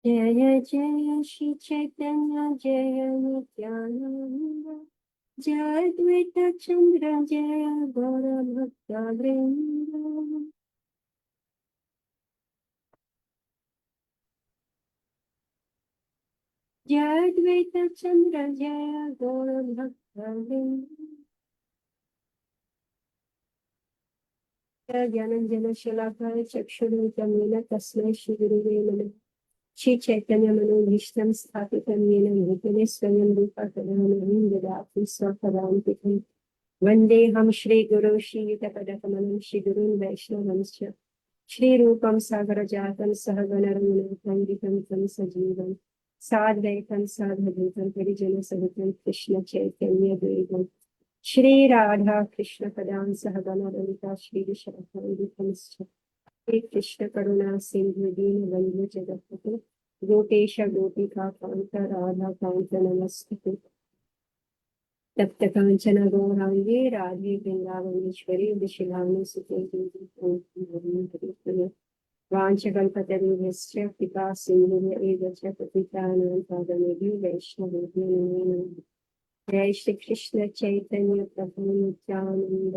Jaya Jaya Shri Chaitanya Jaya Nityananda Jaya Advaita Chandra Jaya Gaura Bhakta Vrinda Jaya Advaita Chandra Jaya Gaura Bhakta Vrinda Jnananjana Shalakaya Chakshurudamena Tasmai Shri Gurave Namaha Shri Chaitanya Manobhishtam Sthapitam Yena Bhutale Swayam Rupa Kadam Dadati Swapadam Pitam Vandeham Shri Guru Shri Yutapadakamam Shri Gurun Vaishnavancha Shri Rupam Sagarajatan Sahaganaram Panditam Tam Sajivam Sadvaitam Sadhadvitam Parijana Sahitam Krishna Chaitanya Devam Shri Radha Krishna Padam Sahaganaramita Shri Vishakam Shri Krishna Karuna Sindhu Deen Bandhu Jagapati Gopesha Gopika Kanta Radha Kanta Namaskati तप्त कांचन गौरांगे राधे वृंदावनेश्वरी विशिलानु सुते वाञ्छकल्पतरुभ्यश्च कृपा सिन्धुभ्य एव च पतितानां पावनेभ्यो वैष्णवेभ्यो नमो नमः जय श्री कृष्ण चैतन्य प्रभु नित्यानंद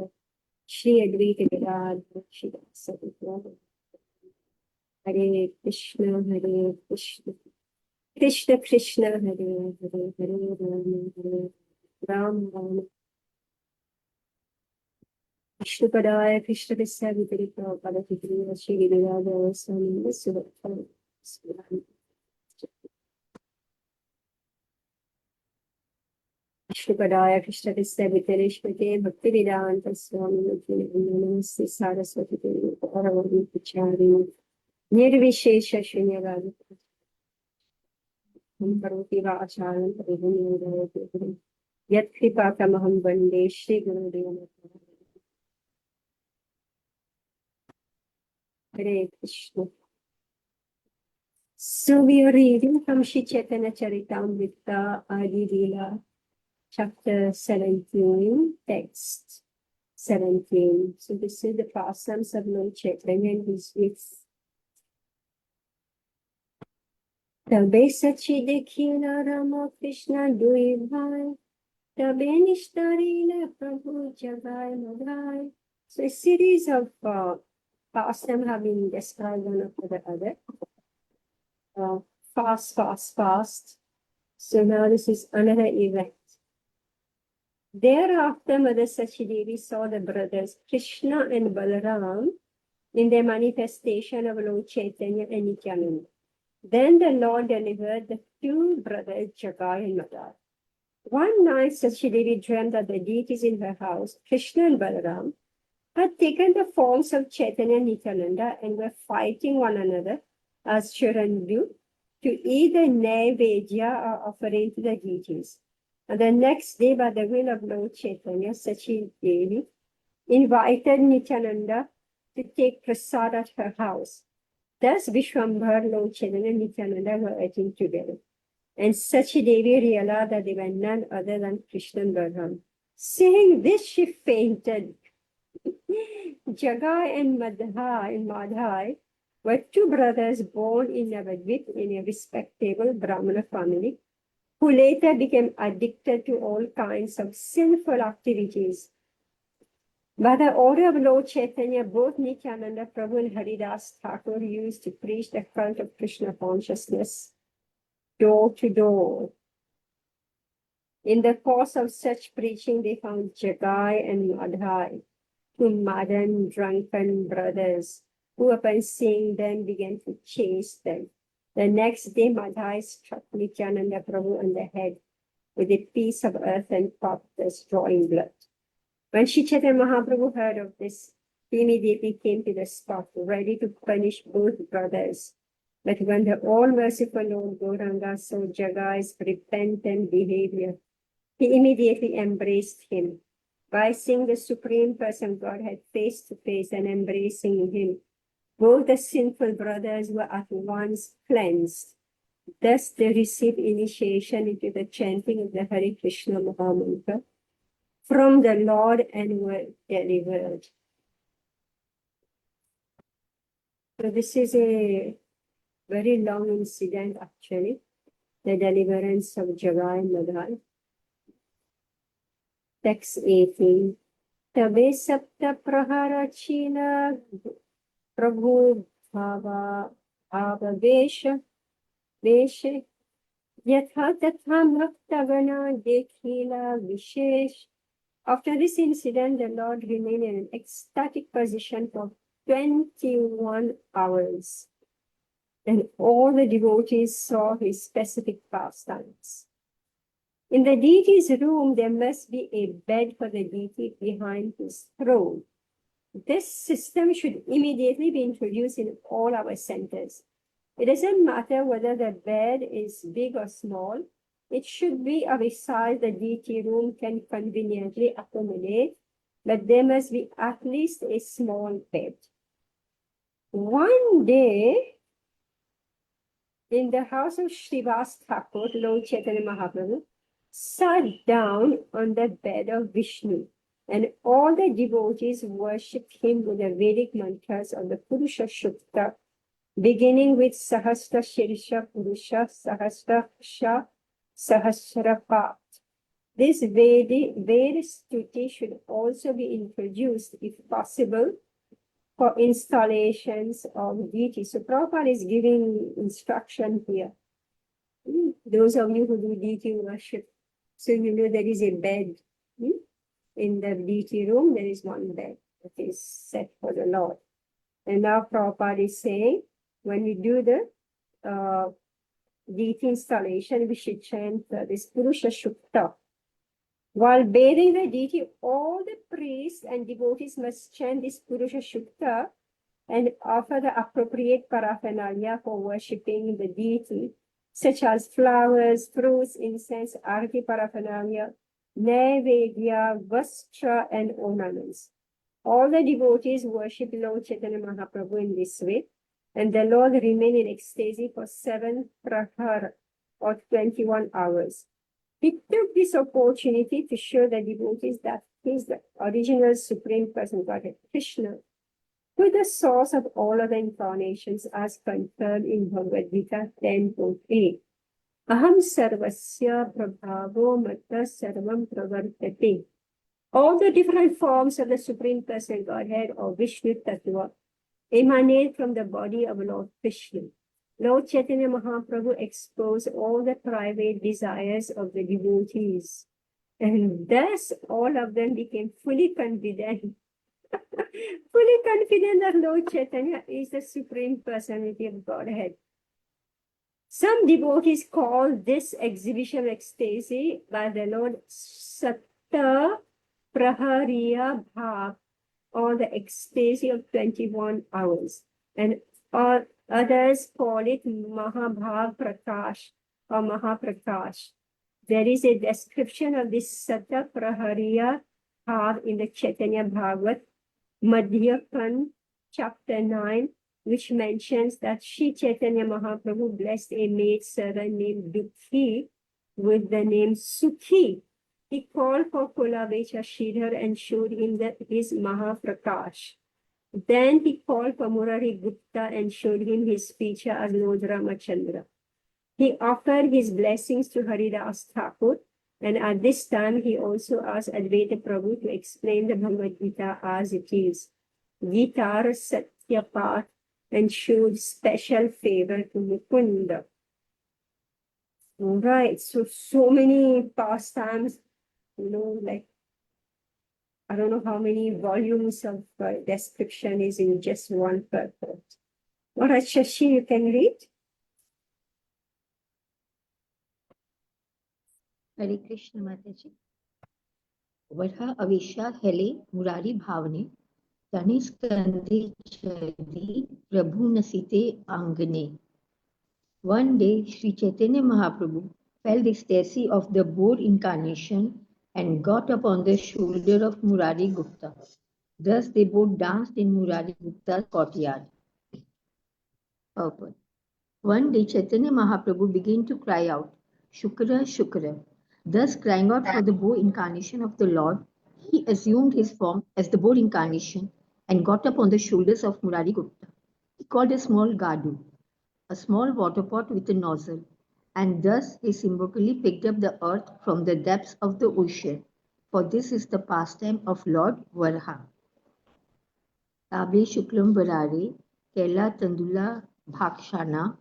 श्री अद्वैत गदाधर श्रीवासदि हरे Krishna Krishna Krishna Hare Hare Hare Ram Ram Vishnupadaya Krishna Vishya Viparita Padakitri Shri Giridhara Swami Subhata Vishnupadaya Krishna Vishya Viparishpate Bhakti Vedanta Swami Namaste Saraswati Devi Paravadi Pichari Nirvishesha Shunyavadi Parvati Vacharan Parivunayavadi Yat Kripatamaham Vande Shri Gurudeva Hare Krishna. So we are reading from Shri Chaitanya Charitamrita Adi Lila, chapter 17, text 17. So this is the pastimes of Lord Chaitanya and his youth. Tabe sachi dekhina Rama Krishna dui bhai, tabe nishtarina Prabhu jagai madhai. So a series of pastimes have been described one after the other. Fast. So now this is another event. Thereafter, Mother Sachidevi saw the brothers Krishna and Balaram in their manifestation of Lord Chaitanya and Nityananda. Then the Lord delivered the two brothers Jagai and Madhai. One night, Sachidevi dreamt that the deities in her house, Krishna and Balaram, had taken the forms of Chaitanya and Nityananda and were fighting one another as children do to eat the naivedya or offering to the deities. And the next day, by the will of Lord Chaitanya, Sachi Devi invited Nityananda to take prasad at her house. Thus, Vishwambhar, Lord Chaitanya, and Nityananda were eating together. And Sachi Devi realized that they were none other than Krishna and Balaram. Saying this, she fainted. Jagai and Madhai were two brothers born in Navadvip in a respectable Brahmana family, who later became addicted to all kinds of sinful activities. By the order of Lord Chaitanya, both Nityananda Prabhu and Haridas Thakur used to preach the cult of Krishna consciousness door to door. In the course of such preaching, they found Jagai and Madhai, two modern drunken brothers, who upon seeing them began to chase them. The next day, Madhai struck Nityananda Prabhu on the head with a piece of earth and popped, thus drawing blood. When Shri Chaitanya Mahaprabhu heard of this, he immediately came to the spot, ready to punish both brothers. But when the all-merciful Lord Gauranga saw Jagai's repentant behavior, he immediately embraced him. By seeing the Supreme Person Godhead face to face and embracing him, both the sinful brothers were at once cleansed. Thus they received initiation into the chanting of the Hare Krishna Mahamantra from the Lord and were delivered. So this is a very long incident actually, the deliverance of Jagai and Madhai. Text 18. Tabe sapta prahara china prabhu bhava bhava veshe yatha tatha bhaktagana dekhila vishesh. After this incident, the Lord remained in an ecstatic position for 21 hours. And all the devotees saw his specific pastimes. In the deity's room, there must be a bed for the deity behind his throne. This system should immediately be introduced in all our centers. It doesn't matter whether the bed is big or small. It should be of a size the deity room can conveniently accommodate, but there must be at least a small bed. One day, in the house of Srivas Thakur, Lord Chaitanya Mahaprabhu sat down on the bed of Vishnu, and all the devotees worshipped him with the Vedic mantras of the Purusha Shukta, beginning with Sahasra Shirsha Purusha Sahasra Sahasrapat. This Veda stuti should also be introduced, if possible, for installations of deities. So Prabhupada is giving instruction here. Those of you who do deity worship, so you know there is a bed. In the deity room, there is one bed that is set for the Lord. And now Prabhupada is saying, when we do the deity installation, we should chant this Purusha Shukta. While bathing the deity, all the priests and devotees must chant this Purusha Shukta and offer the appropriate paraphernalia for worshipping the deity, such as flowers, fruits, incense, arati paraphernalia, naivedya, vastra, and ornaments. All the devotees worship Lord Chaitanya Mahaprabhu in this way, and the Lord remained in ecstasy for 7 prahar, or 21 hours. He took this opportunity to show the devotees that he is the original Supreme Person Godhead, Krishna, who is the source of all other incarnations, as confirmed in Bhagavad Gita 10.8. Aham sarvasya prabhavo matta sarvam pravartate. All the different forms of the Supreme Person Godhead or Vishnu Tattva emanate from the body of Lord Krishna. Lord Chaitanya Mahaprabhu exposed all the private desires of the devotees, and thus all of them became fully confident that Lord Chaitanya is the Supreme Personality of Godhead. Some devotees call this exhibition of ecstasy by the Lord Satta Prahariya Bhav, or the ecstasy of 21 hours, and others call it Mahabhav Prakash or Mahaprakash. There is a description of this Satta Prahariya Bhav in the Chaitanya Bhagavat, Madhyakan, chapter 9, which mentions that Sri Chaitanya Mahaprabhu blessed a maid servant named Dukhi with the name Sukhi. He called for Kulavecha Sridhar and showed him that his Mahaprakash. Then he called for Murari Gupta and showed him his feature as Lord Ramachandra. He offered his blessings to Haridas Thakur, and at this time he also asked Advaita Prabhu to explain the Bhagavad Gita as it is, Gitar Satyapat, and showed special favor to Mukunda. All right, so many pastimes, like I don't know how many volumes of description is in just one purport. All right, Shashi, you can read. Hare Krishna Mataji. Vadha Avisha Hele Murari Bhavane Taniskandi Chadi Prabhu Nasite Angane. One day, Sri Chaitanya Mahaprabhu felt the ecstasy of the boar incarnation and got up on the shoulder of Murari Gupta. Thus, they both danced in Murari Gupta's courtyard. Purport. One day, Chaitanya Mahaprabhu began to cry out, Shukra, Shukra. Thus, crying out for the boar incarnation of the Lord, he assumed his form as the boar incarnation and got up on the shoulders of Murari Gupta. He called a small Gadu. a small water pot with a nozzle, and thus he symbolically picked up the earth from the depths of the ocean, for this is the pastime of Lord Varaha. Tabe Shuklam Varare, Kaila Tandula Bhakshana,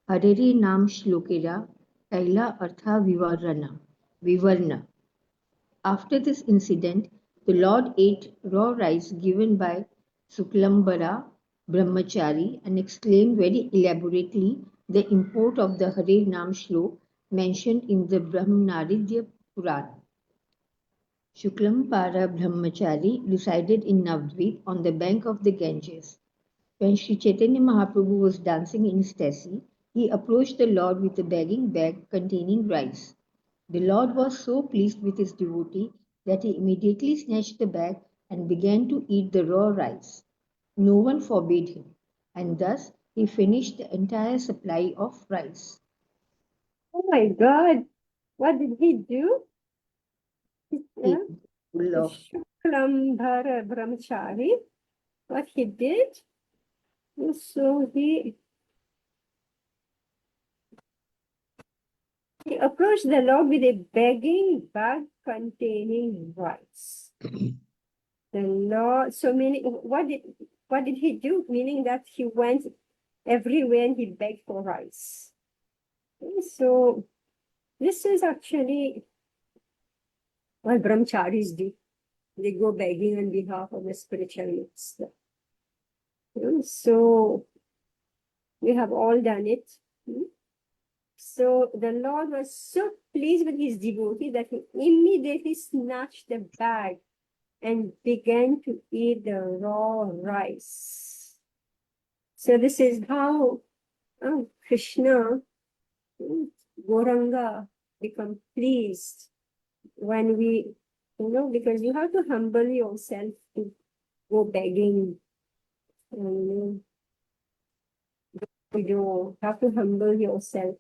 Hareri Nam Shlokera, Kaila Artha Vivarna. After this incident, the Lord ate raw rice given by Suklambara Brahmachari and explained very elaborately the import of the Hare Nam Shlok mentioned in the Brahmanaridya Purana. Shuklambara Brahmachari resided in Navadvip on the bank of the Ganges. When Sri Chaitanya Mahaprabhu was dancing in ecstasy, he approached the Lord with a begging bag containing rice. The Lord was so pleased with his devotee that he immediately snatched the bag and began to eat the raw rice. No one forbade him, and thus he finished the entire supply of rice. Oh my God, what did he do? Yeah. Full of Shuklambhara Brahmachari, what he did? So he approached the Lord with a begging bag containing rice. The Lord, so meaning, what did he do? Meaning that he went everywhere and he begged for rice. So this is actually what brahmacharis do. They go begging on behalf of the spiritual master. So we have all done it. So the Lord was so pleased with his devotee that he immediately snatched the bag and began to eat the raw rice. So this is how Krishna, Gauranga, become pleased when we, because you have to humble yourself to go begging. And, you have to humble yourself.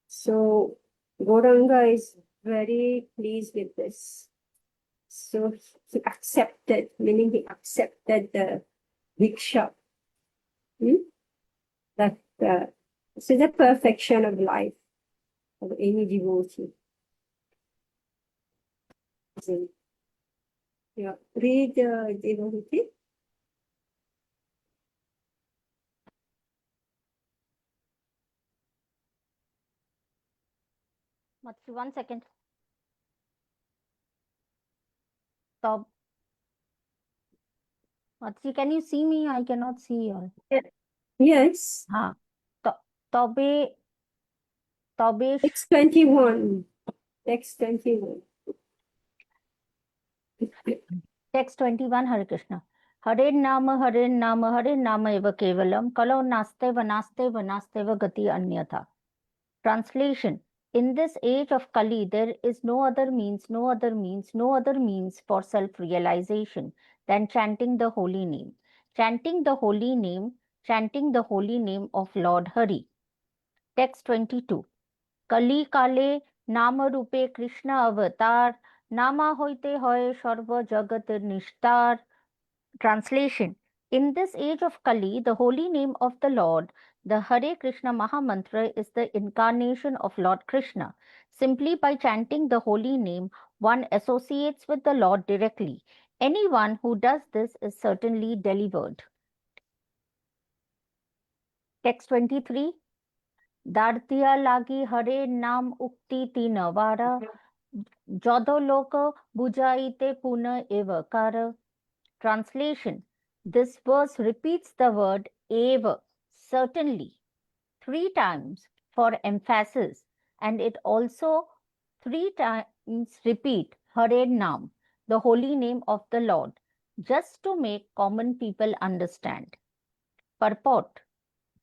So Gauranga is very pleased with this. So he accepted, meaning he accepted the Diksha. That this is the perfection of life of any devotee. Yeah, read devotee. Matsi, 1 second. Stop. Matsi, can you see me? I cannot see you. Yes. Tobe. Text 21. Text 21. Text 21, Hare Krishna. Hare Nama, Hare Nama, Hare Nama eva kevalam, kalau naste va gati anyatha. Translation. In this age of Kali, there is no other means for self-realization than chanting the holy name. Chanting the holy name of Lord Hari. Text 22. Kali kale nama rupe Krishna avatar, nama hoite hoy sarva jagat nishtar. Translation. In this age of Kali, the holy name of the Lord, the Hare Krishna Maha Mantra, is the incarnation of Lord Krishna. Simply by chanting the holy name, one associates with the Lord directly. Anyone who does this is certainly delivered. Text 23. Dartiya lagi Hare Nam Ukti Tinavara, Jodoloko Bujaite Puna Evakara. Translation. This verse repeats the word eva, certainly, 3 times for emphasis, and it also 3 times repeat Hare Nam, the holy name of the Lord, just to make common people understand. Purport.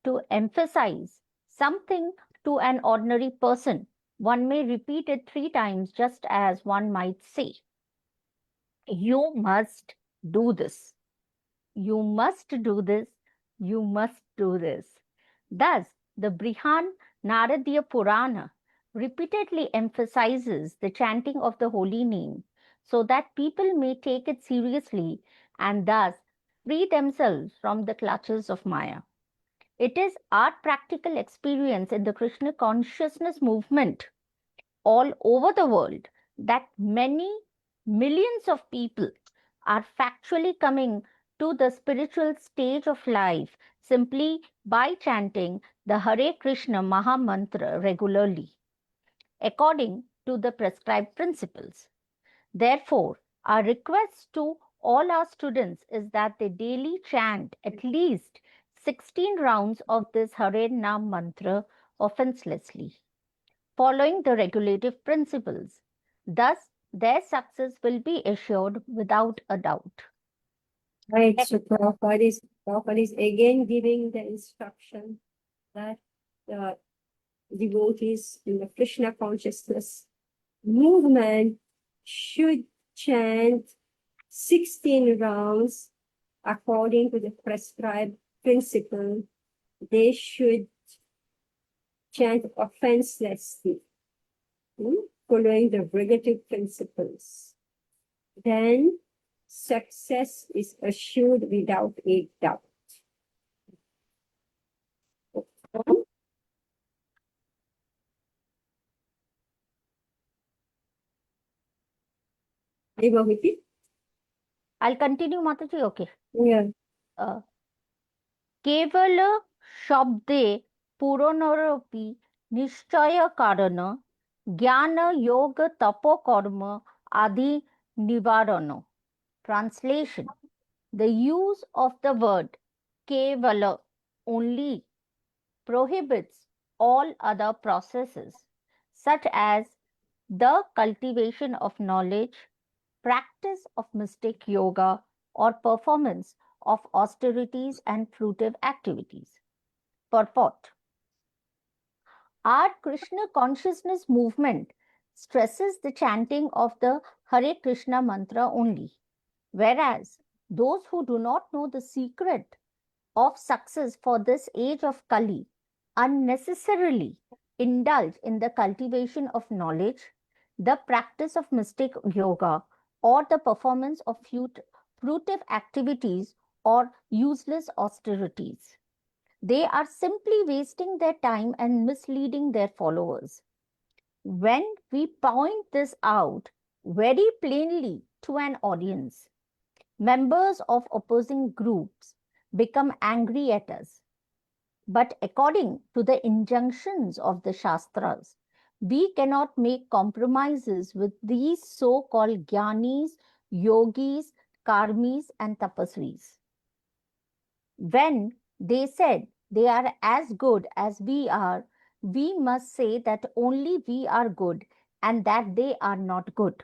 To emphasize something to an ordinary person, one may repeat it 3 times, just as one might say, you must do this. You must do this. You must do this. Thus, the Brihan Naradiya Purana repeatedly emphasizes the chanting of the holy name so that people may take it seriously and thus free themselves from the clutches of Maya. It is our practical experience in the Krishna consciousness movement all over the world that many millions of people are factually coming to the spiritual stage of life simply by chanting the Hare Krishna Maha Mantra regularly, according to the prescribed principles. Therefore, our request to all our students is that they daily chant at least 16 rounds of this Hare Nam mantra offenselessly, following the regulative principles. Thus, their success will be assured without a doubt. Right, so Prabhupada is again giving the instruction that the devotees in the Krishna consciousness movement should chant 16 rounds according to the prescribed principle. They should chant offenselessly, following the regulative principles. Then success is assured without a doubt. Eva, repeat? I'll continue, Mataji. Okay. Yeah. केवल शब्दे पूर्णरपि निश्चय कारण ज्ञान योग तपो कर्म आदि निवारण. Translation: the use of the word kevala only prohibits all other processes such as the cultivation of knowledge, practice of mystic yoga, or performance of austerities and fruitive activities. Purport: our Krishna consciousness movement stresses the chanting of the Hare Krishna mantra only, whereas those who do not know the secret of success for this age of Kali unnecessarily indulge in the cultivation of knowledge, the practice of mystic yoga, or the performance of fruitive activities or useless austerities. They are simply wasting their time and misleading their followers. When we point this out very plainly to an audience, members of opposing groups become angry at us. But according to the injunctions of the Shastras, we cannot make compromises with these so-called jnanis, yogis, karmis, and tapasvis. When they said they are as good as we are, we must say that only we are good and that they are not good.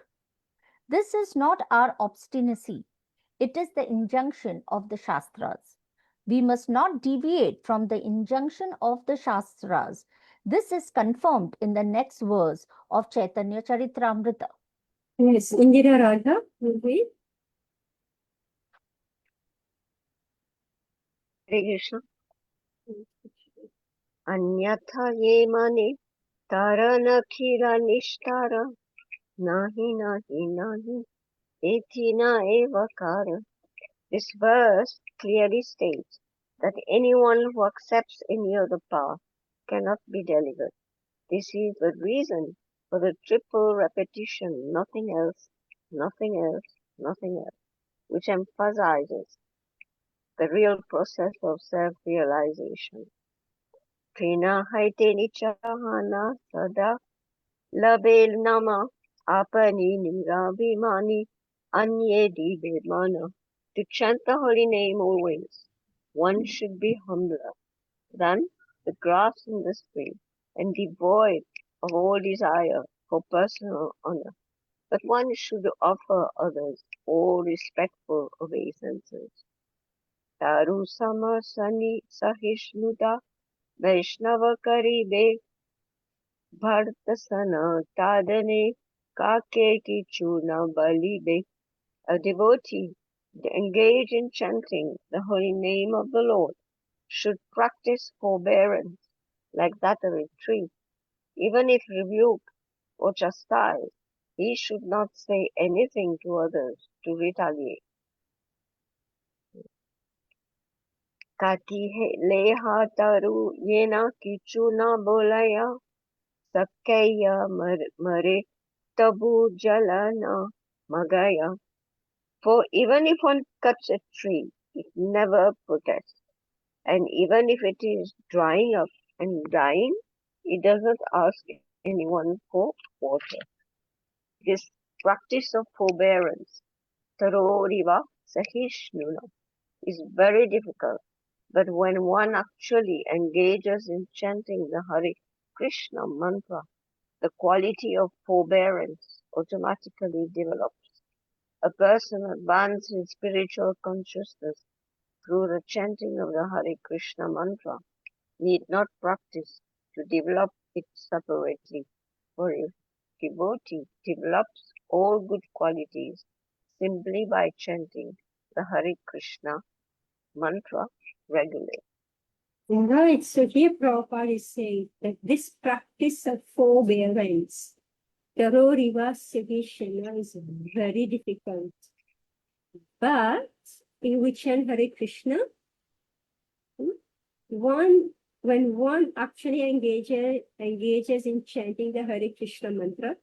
This is not our obstinacy. It is the injunction of the Shastras. We must not deviate from the injunction of the Shastras. This is confirmed in the next verse of Chaitanya Charitamrita. Yes, Indira Radha, will we? Hare Krishna. Anyatha ye mane tarana khira nishtara nahi nahi nahi eti na evakara. This verse clearly states that anyone who accepts any other path cannot be delivered. This is the reason for the triple repetition, nothing else, nothing else, nothing else, which emphasizes the real process of self-realization. Prina haite nichahana sada label nama apani nirabhimani anye divemana. To chant the holy name always, one should be humbler than the grass in the spring and devoid of all desire for personal honor. But one should offer others all respectful obeisances. Taru sama sani sahishnudha Vaishnava karibe bhartasana tadane kake kichuna balibe. A devotee engaged in chanting the holy name of the Lord should practice forbearance like that of a tree. Even if rebuked or chastised, he should not say anything to others to retaliate. लेहा तारु येना किचु ना बोलया सक्कैया मरे tabu jalana magaya. For even if one cuts a tree, it never protests. And even if it is drying up and dying, it doesn't ask anyone for water. This practice of forbearance, taroriva sahishnuna, is very difficult. But when one actually engages in chanting the Hare Krishna mantra, the quality of forbearance automatically develops. A person advances in spiritual consciousness through the chanting of the Hare Krishna mantra need not practice to develop it separately. For if devotee develops all good qualities simply by chanting the Hare Krishna mantra regularly. Right. So here Prabhupada is saying that this practice of forbearance, Taroriva Sivishana, is very difficult. But in we chant Hare Krishna, when one actually engages in chanting the Hare Krishna mantra,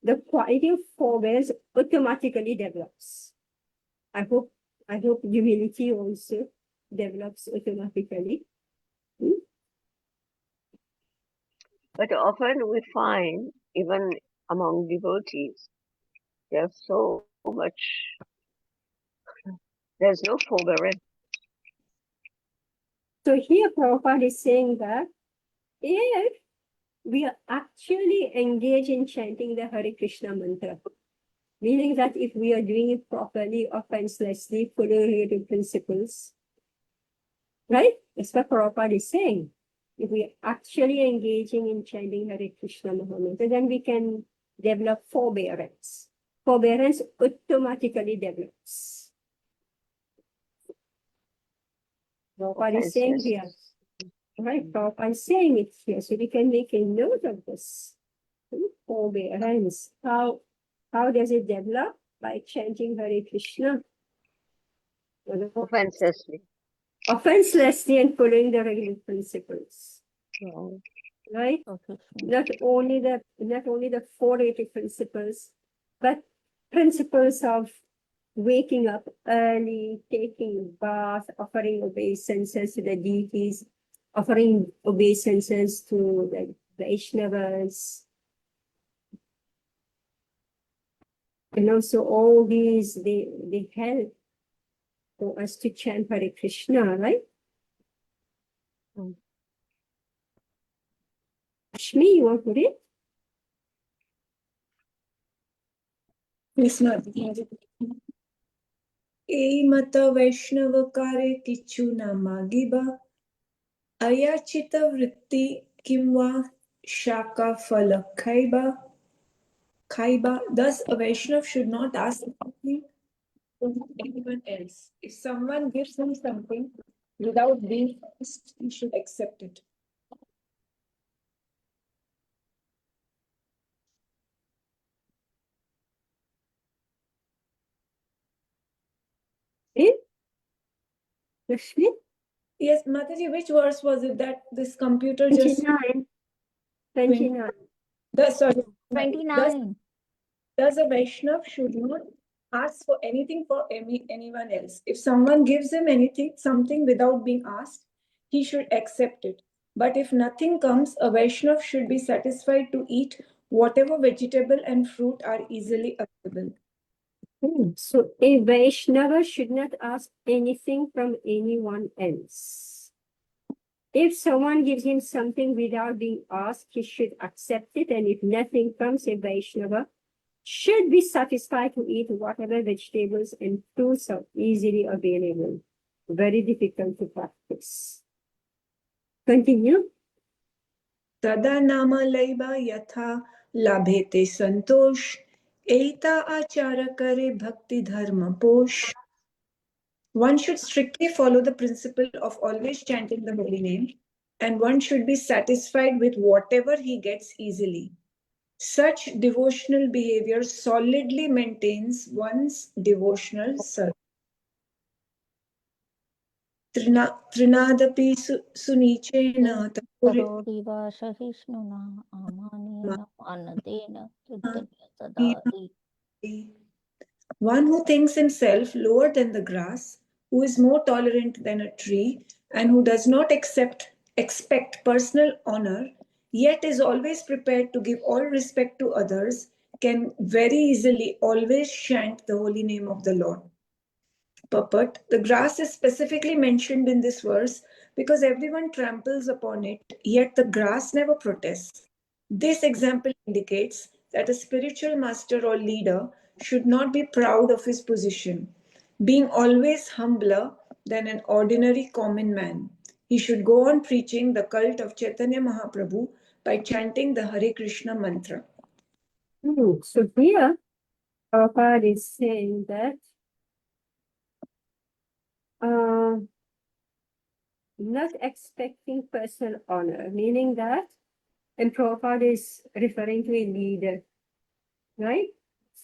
the quality of forbearance automatically develops. I hope humility also develops automatically. But often we find, even among devotees, there's so much, there's no forbearance. So here Prabhupada is saying that if we are actually engaged in chanting the Hare Krishna mantra, meaning that if we are doing it properly, offenselessly, following related principles, right? That's what Prabhupada is saying. If we are actually engaging in chanting Hare Krishna mantra, then we can develop forbearance. Forbearance automatically develops. Prabhupada is saying here, right? Prabhupada is saying it here, so we can make a note of this. Forbearance. How does it develop? By chanting Hare Krishna. Offenselessly. Offenselessly and following the regular principles. Right? Okay. Not only the 480 principles, but principles of waking up early, taking bath, offering obeisances to the deities, offering obeisances to the Vaishnavas. And also all these, they help for us to chant Hare Krishna, right? Ashmi, you want to read? Yes, ma'am. E mata Vaishnavakare kichu na magiba ayachita vritti kimva shaka phala khaiba. Thus, a Vaishnav should not ask something from anyone else. If someone gives him something without being asked, he should accept it. Ashmi? Yes, Mataji, which verse was it that this computer just 29. 29. sorry, 29. Thus, a Vaishnav should not ask for anything for anyone else. If someone gives him something without being asked, he should accept it. But if nothing comes, a Vaishnav should be satisfied to eat whatever vegetable and fruit are easily available. So a Vaishnava should not ask anything from anyone else. If someone gives him something without being asked, he should accept it. And if nothing comes, a Vaishnava should be satisfied to eat whatever vegetables and fruits are easily available. Very difficult to practice. Continue. Tada nama laiba yatha labhete santosh eita achara kare bhakti dharma posh. One should strictly follow the principle of always chanting the holy name, and one should be satisfied with whatever he gets easily. Such devotional behavior solidly maintains one's devotional service. Trinadapi sunichena करोरिवा सहिष्णुना आमानेन मानदेन युद्धस्य ददाति. One who thinks himself lower than the grass, who is more tolerant than a tree, and who does not expect personal honor, yet is always prepared to give all respect to others, can very easily always shank the holy name of the Lord. Purport: the grass is specifically mentioned in this verse because everyone tramples upon it, yet the grass never protests. This example indicates that a spiritual master or leader should not be proud of his position, being always humbler than an ordinary common man. He should go on preaching the cult of Chaitanya Mahaprabhu by chanting the Hare Krishna mantra. So here, Prabhupada is saying that not expecting personal honor, meaning that, and Prabhupada is referring to a leader, right?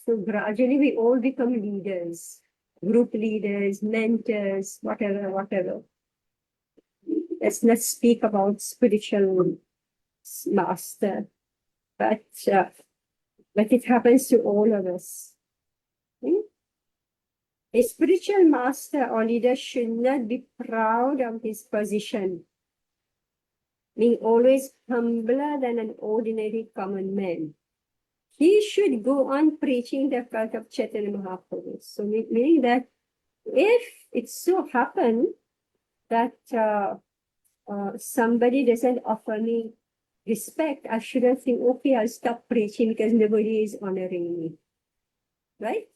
So gradually we all become leaders, group leaders, mentors, whatever. Let's not speak about spiritual master, but it happens to all of us. A spiritual master or leader should not be proud of his position, being always humbler than an ordinary common man. He should go on preaching the cult of Chaitanya Mahaprabhu. So meaning that if it so happens that somebody doesn't offer me respect, I shouldn't think, okay, I'll stop preaching because nobody is honoring me. Right?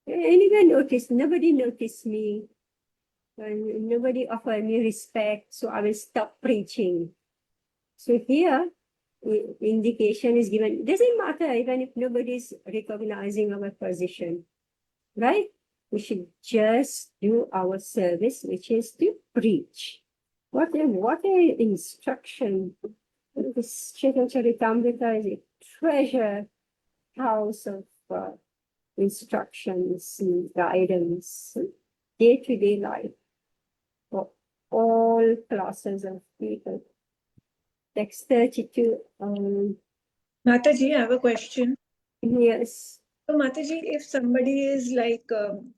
Anyone noticed? Nobody noticed me. Nobody offered me respect, so I will stop preaching. So here, indication is given. It doesn't matter even if nobody is recognizing our position, right? We should just do our service, which is to preach. What a instruction! This Chaitanya Charitamrita is a treasure house of instructions and guidance, day-to-day life for all classes of people. Text 32. Mataji, I have a question. Yes. So Mataji, if somebody is like,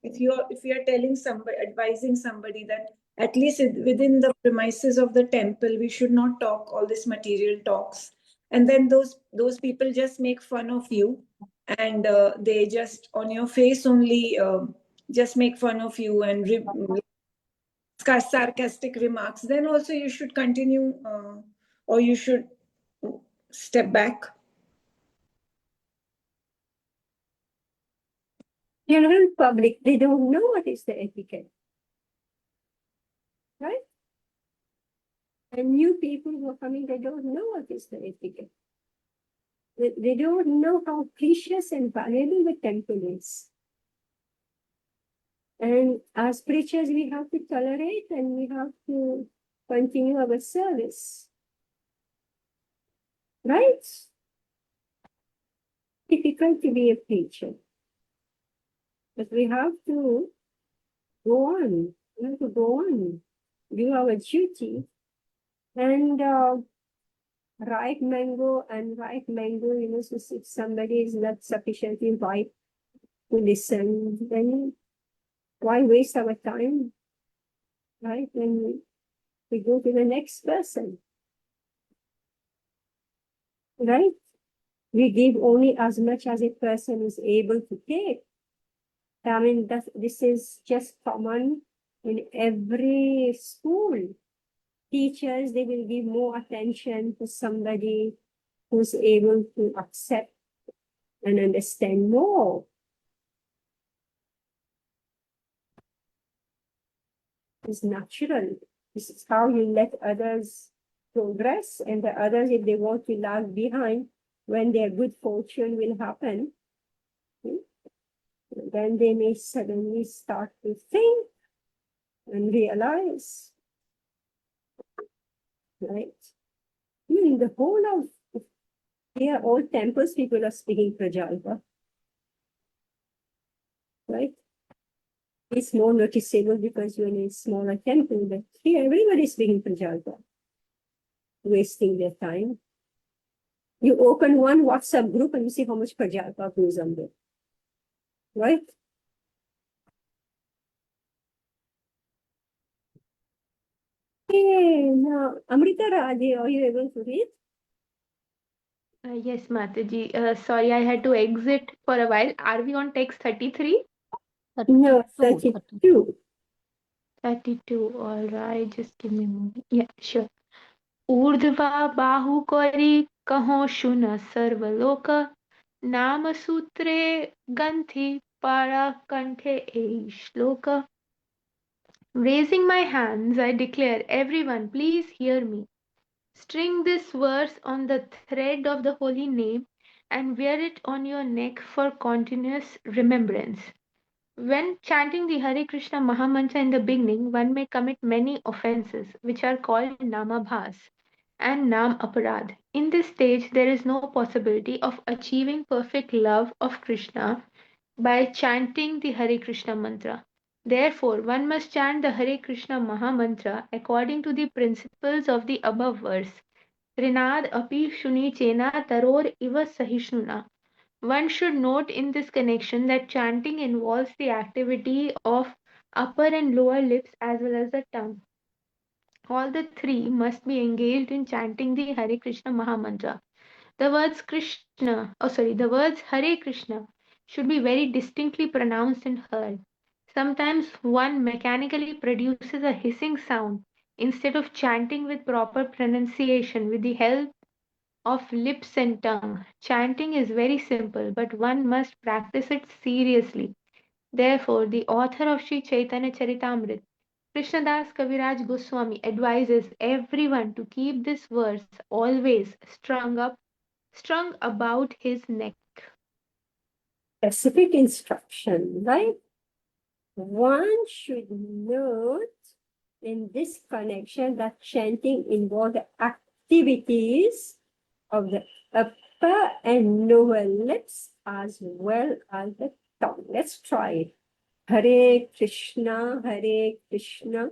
if you are telling somebody, advising somebody that at least within the premises of the temple, we should not talk all this material talks, and then those people just make fun of you, and they just on your face only just make fun of you and sarcastic remarks, then also you should continue or you should step back. General public, they don't know what is the etiquette, right? And new people who are coming, they don't know what is the etiquette. They don't know how precious and valuable the temple is. And as preachers, we have to tolerate and we have to continue our service. Right? Difficult to be a preacher. But we have to go on. We have to go on, do our duty. And ripe mango, so if somebody is not sufficiently ripe to listen, then why waste our time? Right? Then we go to the next person. Right? We give only as much as a person is able to take. I mean, this is just common in every school. Teachers, they will give more attention to somebody who's able to accept and understand more. It's natural. This is how you let others progress, and the others, if they want to lag behind, when their good fortune will happen, then they may suddenly start to think and realize, right? In the whole of here, all temples, people are speaking Prajalpa, right? It's more noticeable because you're in a smaller temple, but here everybody is speaking Prajalpa, wasting their time. You open one WhatsApp group and you see how much Prajalpa goes on there, right? Okay, now Amrita Radhe, are you able to read? Yes, Mataji. Sorry, I had to exit for a while. Are we on text 33? No, 32. 32. 32. All right, just give me a moment. Yeah, sure. ऊर्ध्वा बाहुकरी कहो शुन सर्वलोक नाम सूत्रे गंथि पारा कंठे ए श्लोक. Raising my hands, I declare, everyone, please hear me. String this verse on the thread of the holy name and wear it on your neck for continuous remembrance. When chanting the Hare Krishna Mahamantra in the beginning, one may commit many offenses, which are called Namabhas and Nam Aparad. In this stage, there is no possibility of achieving perfect love of Krishna by chanting the Hare Krishna mantra. Therefore, one must chant the Hare Krishna Mahamantra according to the principles of the above verse. Trinad api shuni chena taror iva sahishnuna. One should note in this connection that chanting involves the activity of upper and lower lips as well as the tongue. All the three must be engaged in chanting the Hare Krishna Mahamantra. The words Hare Krishna should be very distinctly pronounced and heard. Sometimes one mechanically produces a hissing sound instead of chanting with proper pronunciation with the help of lips and tongue. Chanting is very simple, but one must practice it seriously. Therefore, the author of Sri Chaitanya Charitamrita, Krishnadas Kaviraj Goswami, advises everyone to keep this verse always strung about his neck. Specific instruction, right? One should note in this connection that chanting involves the activities of the upper and lower lips as well as the tongue. Let's try it. Hare Krishna, Hare Krishna,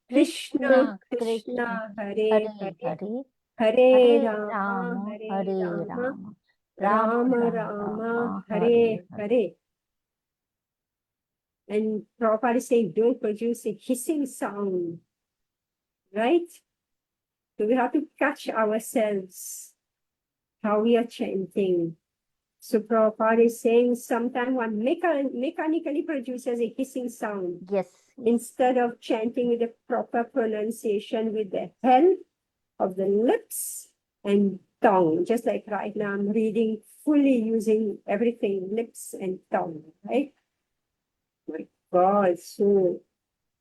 Krishna Krishna, Hare Hare Hare, Hare, Hare Hare Rama, Rama, Hare Hare Rama, Rama, Rama Rama Rama, Rama, Hare Hare. Hare. And Prabhupada is saying, don't produce a hissing sound, right? So we have to catch ourselves how we are chanting. So Prabhupada is saying sometimes one mechanically produces a hissing sound Yes. instead of chanting with the proper pronunciation with the help of the lips and tongue. Just like right now, I'm reading fully using everything, lips and tongue, right? My God, so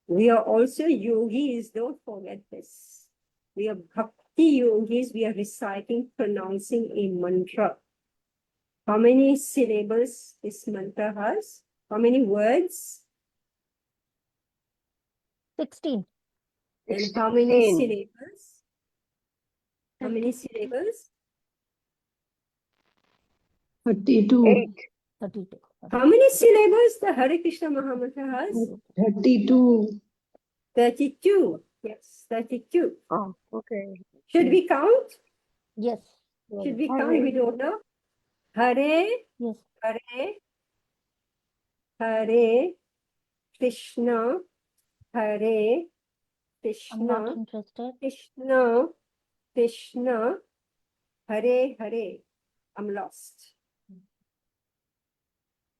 we are also yogis, don't forget this. We are bhakti yogis, we are reciting, pronouncing a mantra. How many syllables this mantra has? How many words? 16. And how many 16. syllables? How many syllables? 32. 8. 32. How many syllables the Hare Krishna Mahamantra has? 32. 32. Yes, 32. Oh, okay. Should we count? Yes. Should we count? Hare. We don't know. Hare, Yes. Hare, Hare, Krishna, Hare, I'm not Krishna, interested. Krishna, Krishna, Hare, Hare. I'm lost.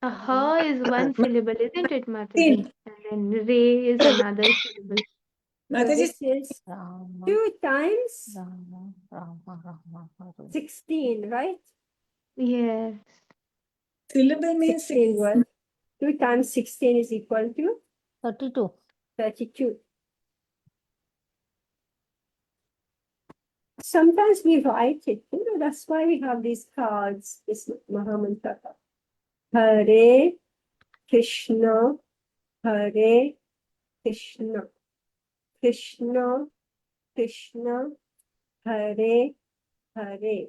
A ha is one syllable, isn't it, Mataji? And then re is another syllable. So Mataji, this is Rama, 2 times Rama, Rama, Rama, Hare. 16, right? Yes. syllable means 16 words. 2 times 16 is equal to 32. 32. Sometimes we write it, that's why we have these cards, this Mahamantra. Hare Krishna, Hare Krishna, Krishna, Krishna, Hare Hare,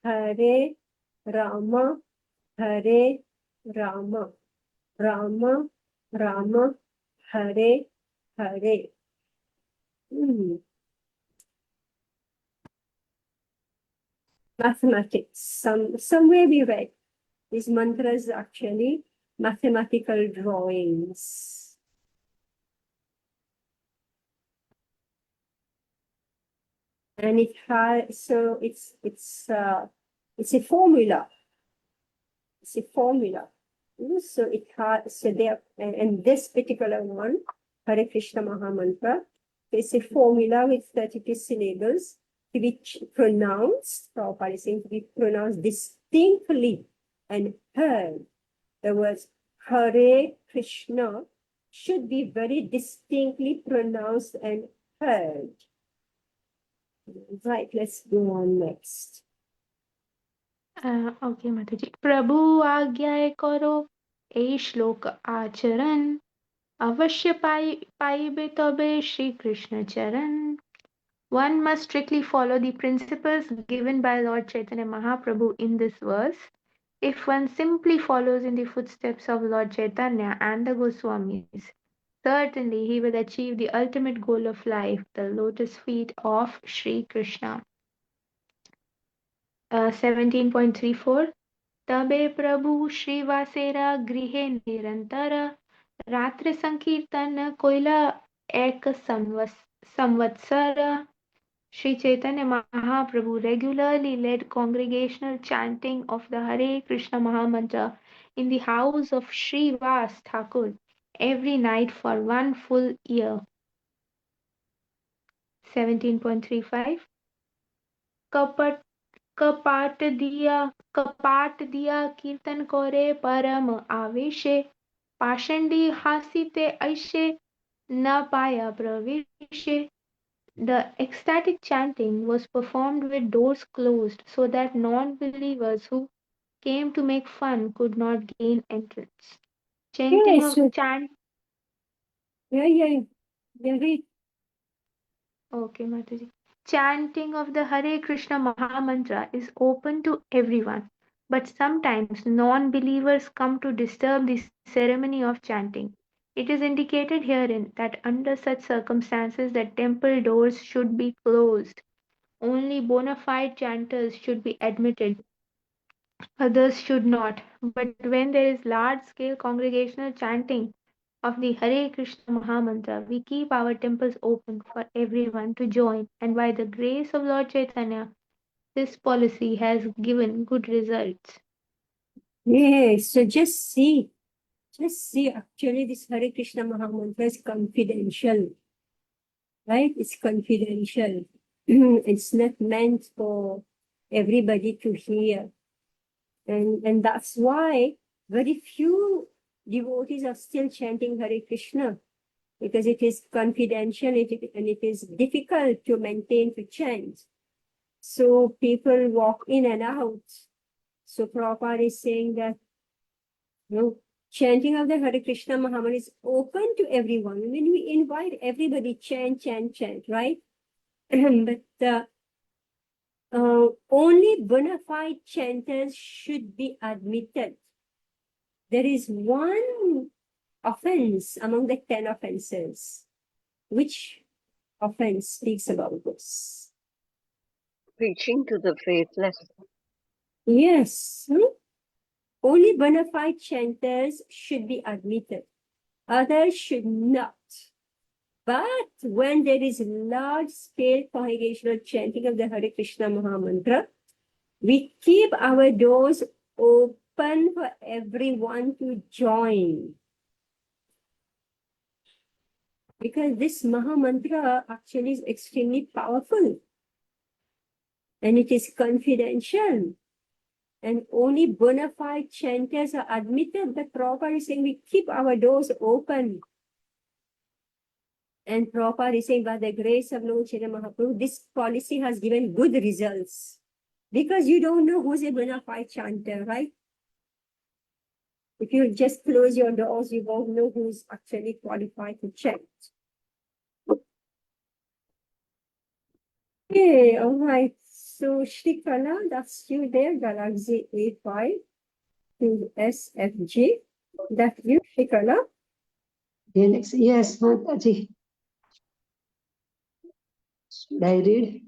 Hare Rama, Hare Rama, Rama Rama, Hare, Hare. Mathematics. Somewhere we read these mantras are actually mathematical drawings. And it has, so it's a formula. It's a formula. So it has, so there, and this particular one, Hare Krishna Maha Mantra, is a formula with 32 syllables to be pronounced, Prabhupada is saying, to be pronounced distinctly and heard. The words Hare Krishna should be very distinctly pronounced and heard. Right, let's go on next. Okay माता जी प्रभु आज्ञाए करो ए श्लोक आचरण अवश्य पाइबे तबे श्री कृष्ण चरण. One must strictly follow the principles given by Lord Chaitanya Mahaprabhu in this verse. If one simply follows in the footsteps of Lord Chaitanya and the Goswamis, certainly he will achieve the ultimate goal of life, the lotus feet of Sri Krishna. 17.34 तबे प्रभु श्रीवासेरा गृहे निरंतर रात्रि संकीर्तन कोइला एक संवत्सर. Sri Chaitanya Mahaprabhu regularly led congregational chanting of the Hare Krishna Mahamantra in the house of Sri Vas Thakur every night for 1 full year. 17.35 कपाट दिया कीर्तन करे परम आवेशे पाषंडी हासिते ऐशे न पाया प्रवेशे. The ecstatic chanting was performed with doors closed so that non-believers who came to make fun could not gain entrance. Chanting Yes, of chant. Right. Okay, Mataji. Chanting of the Hare Krishna Mahamantra is open to everyone, but sometimes non-believers come to disturb the ceremony of chanting. It is indicated herein that under such circumstances the temple doors should be closed. Only bona fide chanters should be admitted, others should not. But when there is large-scale congregational chanting of the Hare Krishna Mahamantra, we keep our temples open for everyone to join, and by the grace of Lord Chaitanya, this policy has given good results. Yes, so just see, actually this Hare Krishna Mahamantra is confidential, right? It's confidential. It's not meant for everybody to hear. And that's why very few devotees are still chanting Hare Krishna, because it is confidential and it is difficult to maintain to chant. So people walk in and out. So Prabhupada is saying that, chanting of the Hare Krishna Mahamantra is open to everyone. I mean, we invite everybody, chant, right? But only bona fide chanters should be admitted. There is one offense among the 10 offenses. Which offense speaks about this? Preaching to the faithless. Yes. Only bona fide chanters should be admitted. Others should not. But when there is large-scale congregational chanting of the Hare Krishna Mahamantra, we keep our doors open for everyone to join. Because this Mahamantra actually is extremely powerful. And it is confidential. And only bona fide chanters are admitted. The Prabhupada is saying we keep our doors open. And Prabhupada is saying by the grace of Lord Chaitanya Mahaprabhu, this policy has given good results. Because you don't know who's a bona fide chanter, right? If you just close your doors, you won't know who's actually qualified to chant. Okay, all right. So Shrikala, that's you there, Galaxy A5 to SFG. That's you, Shrikala. Galaxy. Yes, Mataji. Should I read?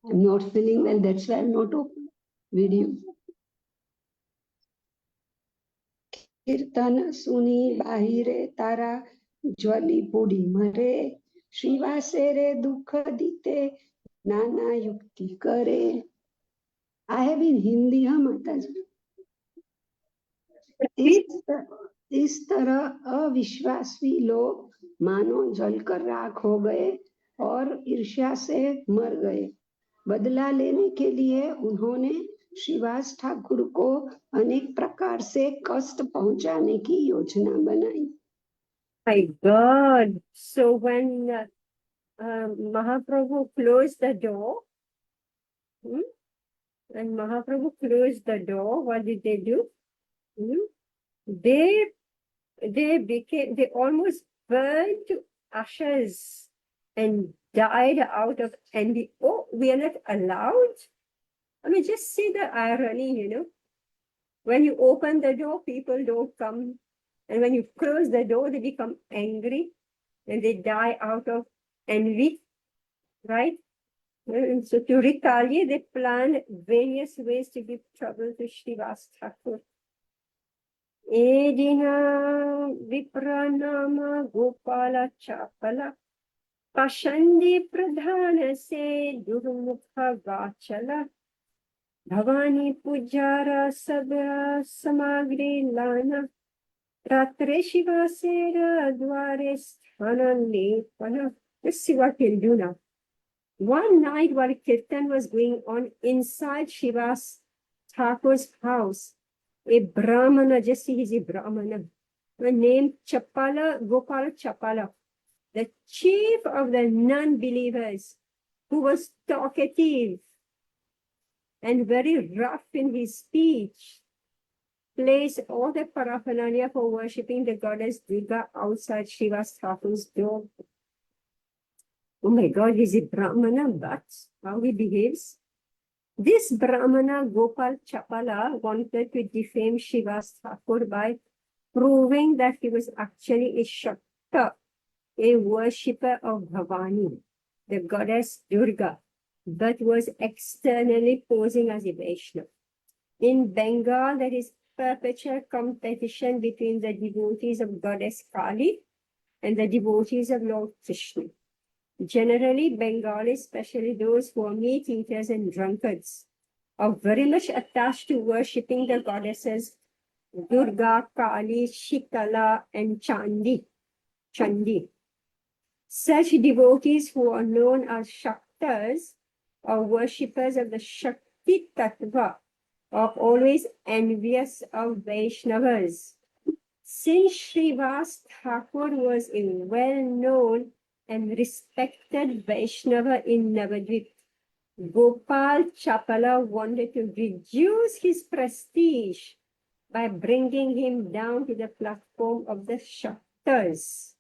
I'm not feeling well, that's why I'm not open video. કીર્તન સુની બાહિરે તારા જ્વલી પૂડી મરે શ્રીવાસે રે દુઃખ દીતે નાના યુક્તિ કરે. I have in Hindi, हाँ माताजी. इस तरह अविश्वासी लोग मानो जलकर राख हो गए और ईर्ष्या से मर गए. बदला लेने के लिए उन्होंने श्रीवास ठाकुर को अनेक प्रकार से कष्ट पहुंचाने की योजना बनाई. My God. So when Mahaprabhu closed the door, when Mahaprabhu closed the door, what did they do? They almost burned to ashes and died out of envy. Oh, we are not allowed. I mean, just see the irony, When you open the door, people don't come. And when you close the door, they become angry and they die out of envy, right? And so to retaliate, they planned various ways to give trouble to Srivas Thakur. Edina Vipranama Gopala Chapala Pashandi Pradhana Se Durmukha Vachala Bhavani Pujara Sabra Samagri Lana Ratre Shivasera Dware Sthananlepana. Let's see what we'll do now. One night while Kirtan was going on inside Shivas Thakur's house, a Brahmana, just see he's a Brahmana, named Chapala, Gopala Chapala, the chief of the non-believers, who was talkative and very rough in his speech, placed all the paraphernalia for worshipping the goddess Durga outside Shivas Thakur's door. Oh my God, he's a Brahmana, but how he behaves. This Brahmana, Gopal Chapala, wanted to defame Shivas Thakur by proving that he was actually a Shakta, a worshipper of Bhavani, the goddess Durga, but was externally posing as a Vaishnava. In Bengal, there is perpetual competition between the devotees of goddess Kali and the devotees of Lord Krishna. Generally, Bengalis, especially those who are meat eaters and drunkards, are very much attached to worshipping the goddesses Durga, Kali, Shikala, and Chandi. Such devotees who are known as Shaktas or worshippers of the Shakti Tattva are always envious of Vaishnavas. Since Srivas Thakur was a well-known and respected Vaishnava in Navadvip, Gopal Chapala wanted to reduce his prestige by bringing him down to the platform of the Shaktas.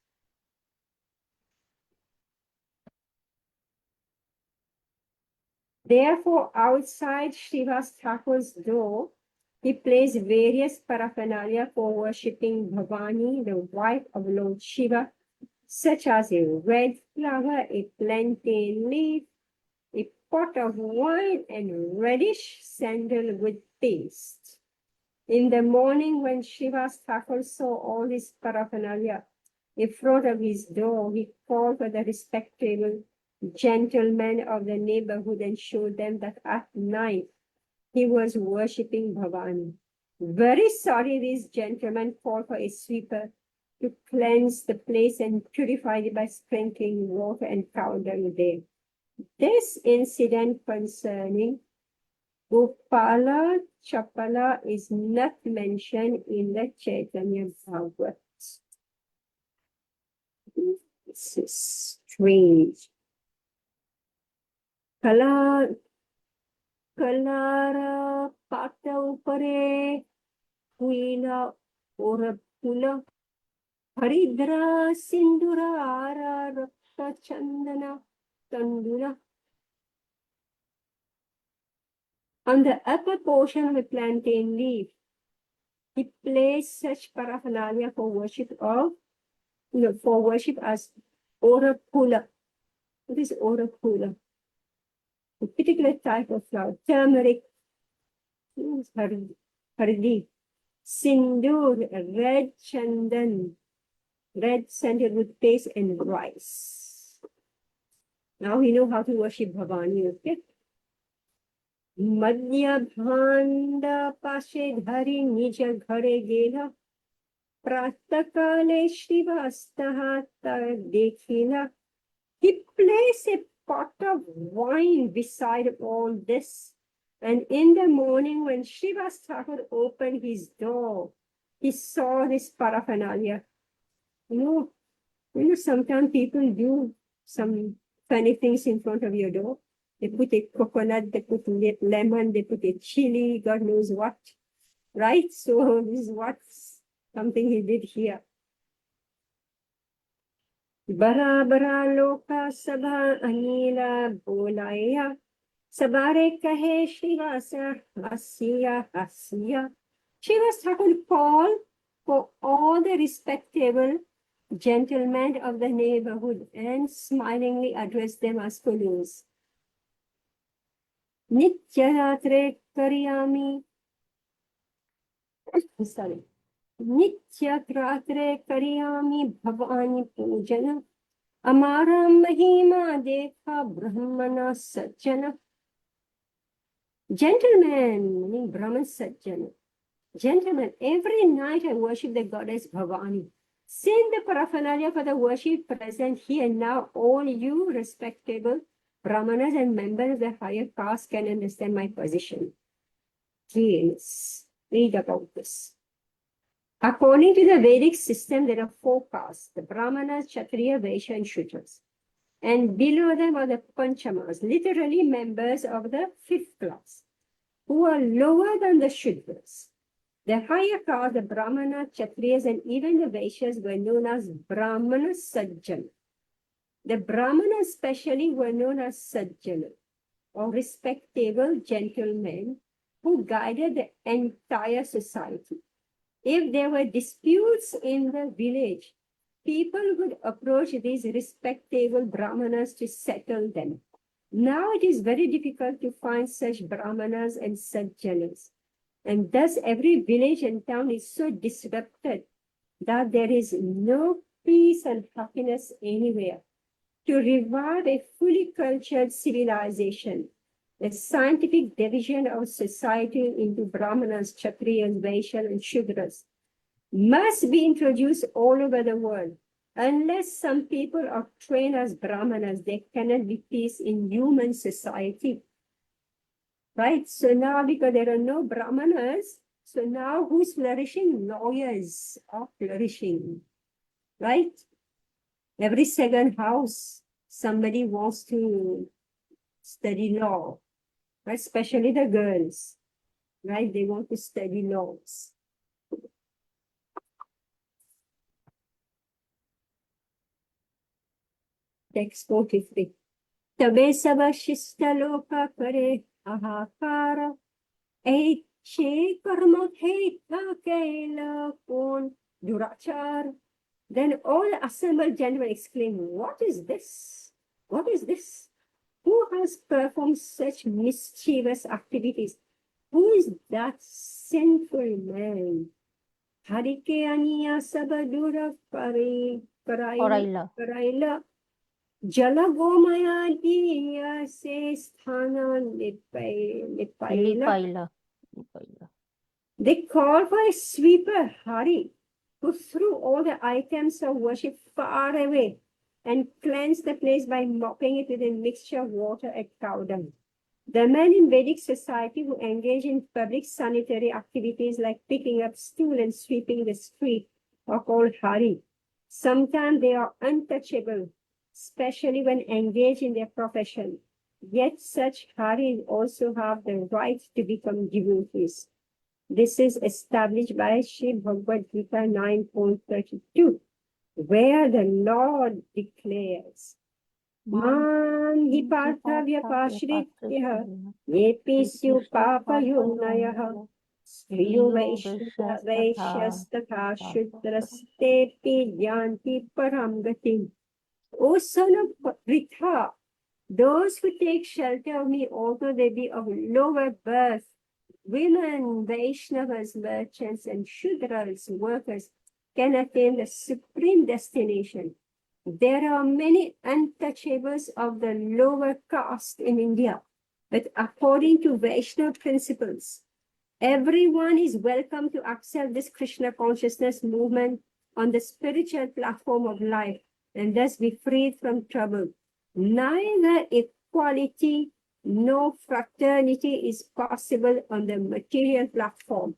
Therefore, outside Srivas Thakur's door, he placed various paraphernalia for worshipping Bhavani, the wife of Lord Shiva, such as a red flower, a plantain leaf, a pot of wine, and reddish sandalwood paste. In the morning, when Srivas Thakur saw all this paraphernalia in front of his door, he called for the respectable gentlemen of the neighborhood and showed them that at night he was worshipping Bhavani. Very sorry, these gentlemen called for a sweeper to cleanse the place and purify it by sprinkling water and powder there. This incident concerning Gopala Chapala is not mentioned in the Chaitanya Bhagavat. This is strange. Kalara pata upare huila orapula haridra sindura ara rakta chandana tandula. On the upper portion of the plantain leaf, he placed such paraphernalia for worship of for worship as orapula. What is orapula? A particular type of flower. Turmeric, hardi, sindoor, red chandan, red sandalwood paste, and rice. Now we know how to worship Bhavani, okay? Madhya bhanda pashe dhari nija ghare gela. Pratakale Shrivastaha Dekhila. He placed a pot of wine beside all this. And in the morning, when Srivastava opened his door, he saw this paraphernalia. You know, sometimes people do some funny things in front of your door. They put a coconut, they put lemon, they put a chili, God knows what. Right? So this is what's something he did here. Bara bara loka sabha anila bolaya. Sabare kahe Srivasa hasya hasya. Srivasa would call for all the respectable gentlemen of the neighborhood and smilingly address them as follows. Nityaratre karyami. Sorry. Nityatratre karyami bhavani pujana. Amara mahima dekha brahmana sajjana. Gentlemen, meaning Brahman Sajjana. Gentlemen, every night I worship the goddess Bhavani. Send the paraphernalia for the worship present here now. All you respectable Brahmanas and members of the higher caste can understand my position. Please read about this. According to the Vedic system, there are 4 castes, the Brahmanas, Kshatriya, Vaishya, and Shudras. And below them are the Panchamas, literally members of the 5th class, who are lower than the Shudras. The higher caste, the Brahmanas, Kshatriyas, and even the Vaishyas were known as Brahmana Sajjana. The Brahmanas especially were known as Sajjana, or respectable gentlemen who guided the entire society. If there were disputes in the village, people would approach these respectable Brahmanas to settle them. Now it is very difficult to find such Brahmanas and Sajjanas. And thus every village and town is so disrupted that there is no peace and happiness anywhere. To revive a fully cultured civilization, the scientific division of society into Brahmanas, Kshatriyas, Vaishyas, and Shudras must be introduced all over the world. Unless some people are trained as Brahmanas, there cannot be peace in human society. Right? So now, because there are no Brahmanas, so now who's flourishing? Lawyers are flourishing. Right? Every second house, somebody wants to study law, right? Especially the girls, right? They want to study laws. Text 43. Tabe sava shista loka kare ahakara. Eiche karma heta kaila pon durachar. Then all assembled gentlemen exclaim, what is this? What is this? Who has performed such mischievous activities? Who is that sinful man? Harike aniya sabadura karaila. Jala gomaya diya se sthana nipaila. They call for a sweeper, Hari, who threw all the items of worship far away and cleansed the place by mopping it with a mixture of water and cow dung. The men in Vedic society who engage in public sanitary activities like picking up stool and sweeping the street are called Hari. Sometimes they are untouchable, especially when engaged in their profession. Yet such Haris also have the right to become devotees. This is established by Sri Bhagavad Gita 9.32, where the Lord declares, Mam hi partha vyapashritya yepi syu papa yonayaha स्त्रियो वैश्यस्तथा वैश्यस्तथा शूद्रस्तेऽपि यान्ति परां गतिम्. O son of Pritha, those who take shelter of me, although they be of lower birth, women, Vaishnavas, merchants, and Shudras, workers, can attain the supreme destination. There are many untouchables of the lower caste in India, but according to Vaishnava principles, everyone is welcome to accept this Krishna consciousness movement on the spiritual platform of life and thus be freed from trouble. Neither equality nor fraternity is possible on the material platform.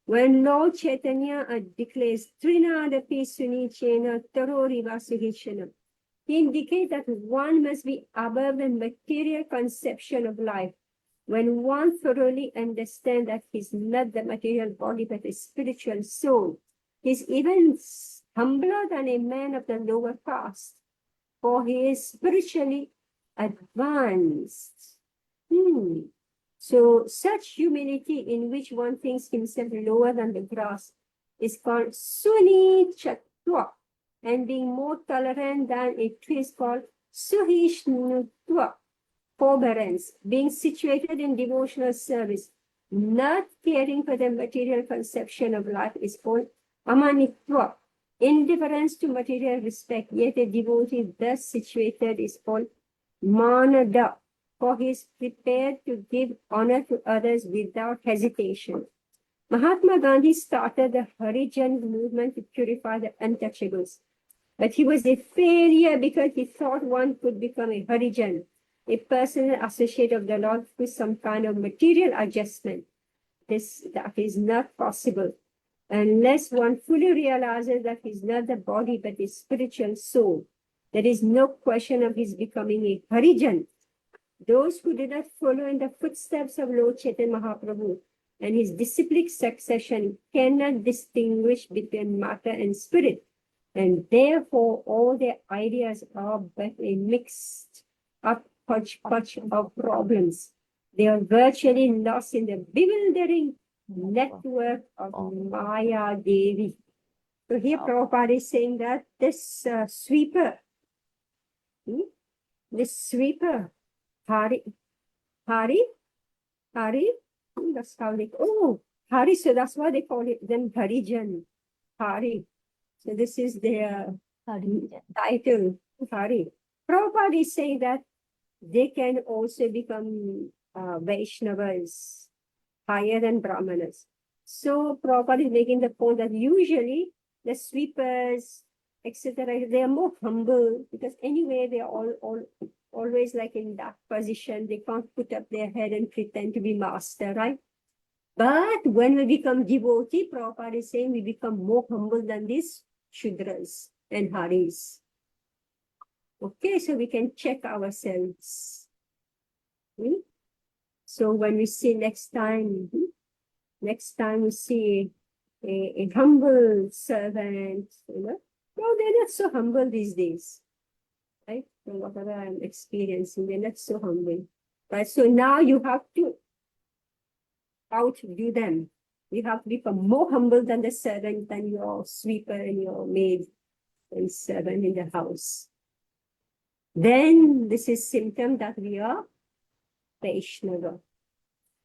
When Lord Chaitanya declares Trinadapi Sunichena Taroriva Suhichanam, he indicates that one must be above the material conception of life. When one thoroughly understands that he is not the material body but a spiritual soul, he is even humbler than a man of the lower caste, for he is spiritually advanced. So such humility in which one thinks himself lower than the grass is called Sunichatva, and being more tolerant than a tree is called Suhishnutva, forbearance, being situated in devotional service, not caring for the material conception of life is called Amanitva, indifference to material respect, yet a devotee thus situated is called Manada, for he is prepared to give honor to others without hesitation. Mahatma Gandhi started the Harijan movement to purify the untouchables, but he was a failure because he thought one could become a Harijan, a personal associate of the Lord through some kind of material adjustment. That is not possible unless one fully realizes that he is not the body but a spiritual soul. There is no question of his becoming a Harijan. Those who did not follow in the footsteps of Lord Chaitanya Mahaprabhu and his disciplic succession cannot distinguish between matter and spirit, and therefore all their ideas are but a mixed up hodgepodge of problems. They are virtually lost in the bewildering network of Maya Devi. So here Prabhupada is saying that this sweeper, Hari, that's how they, Hari, so that's why they call it them Harijan, Hari. So this is their title, Hari. Prabhupada is saying that they can also become Vaishnavas, higher than Brahmanas. So Prabhupada is making the point that usually the sweepers, etc., they are more humble because anyway they are always like in that position. They can't put up their head and pretend to be master, right? But when we become devotee, Prabhupada is saying we become more humble than these Shudras and Haris. Okay, so we can check ourselves. So when we see next time we see a humble servant, no, they're not so humble these days, right? From whatever I'm experiencing, they're not so humble, right? So now you have to outdo them. You have to become more humble than the servant, than your sweeper and your maid and servant in the house. Then this is symptom that we are Vaishnava.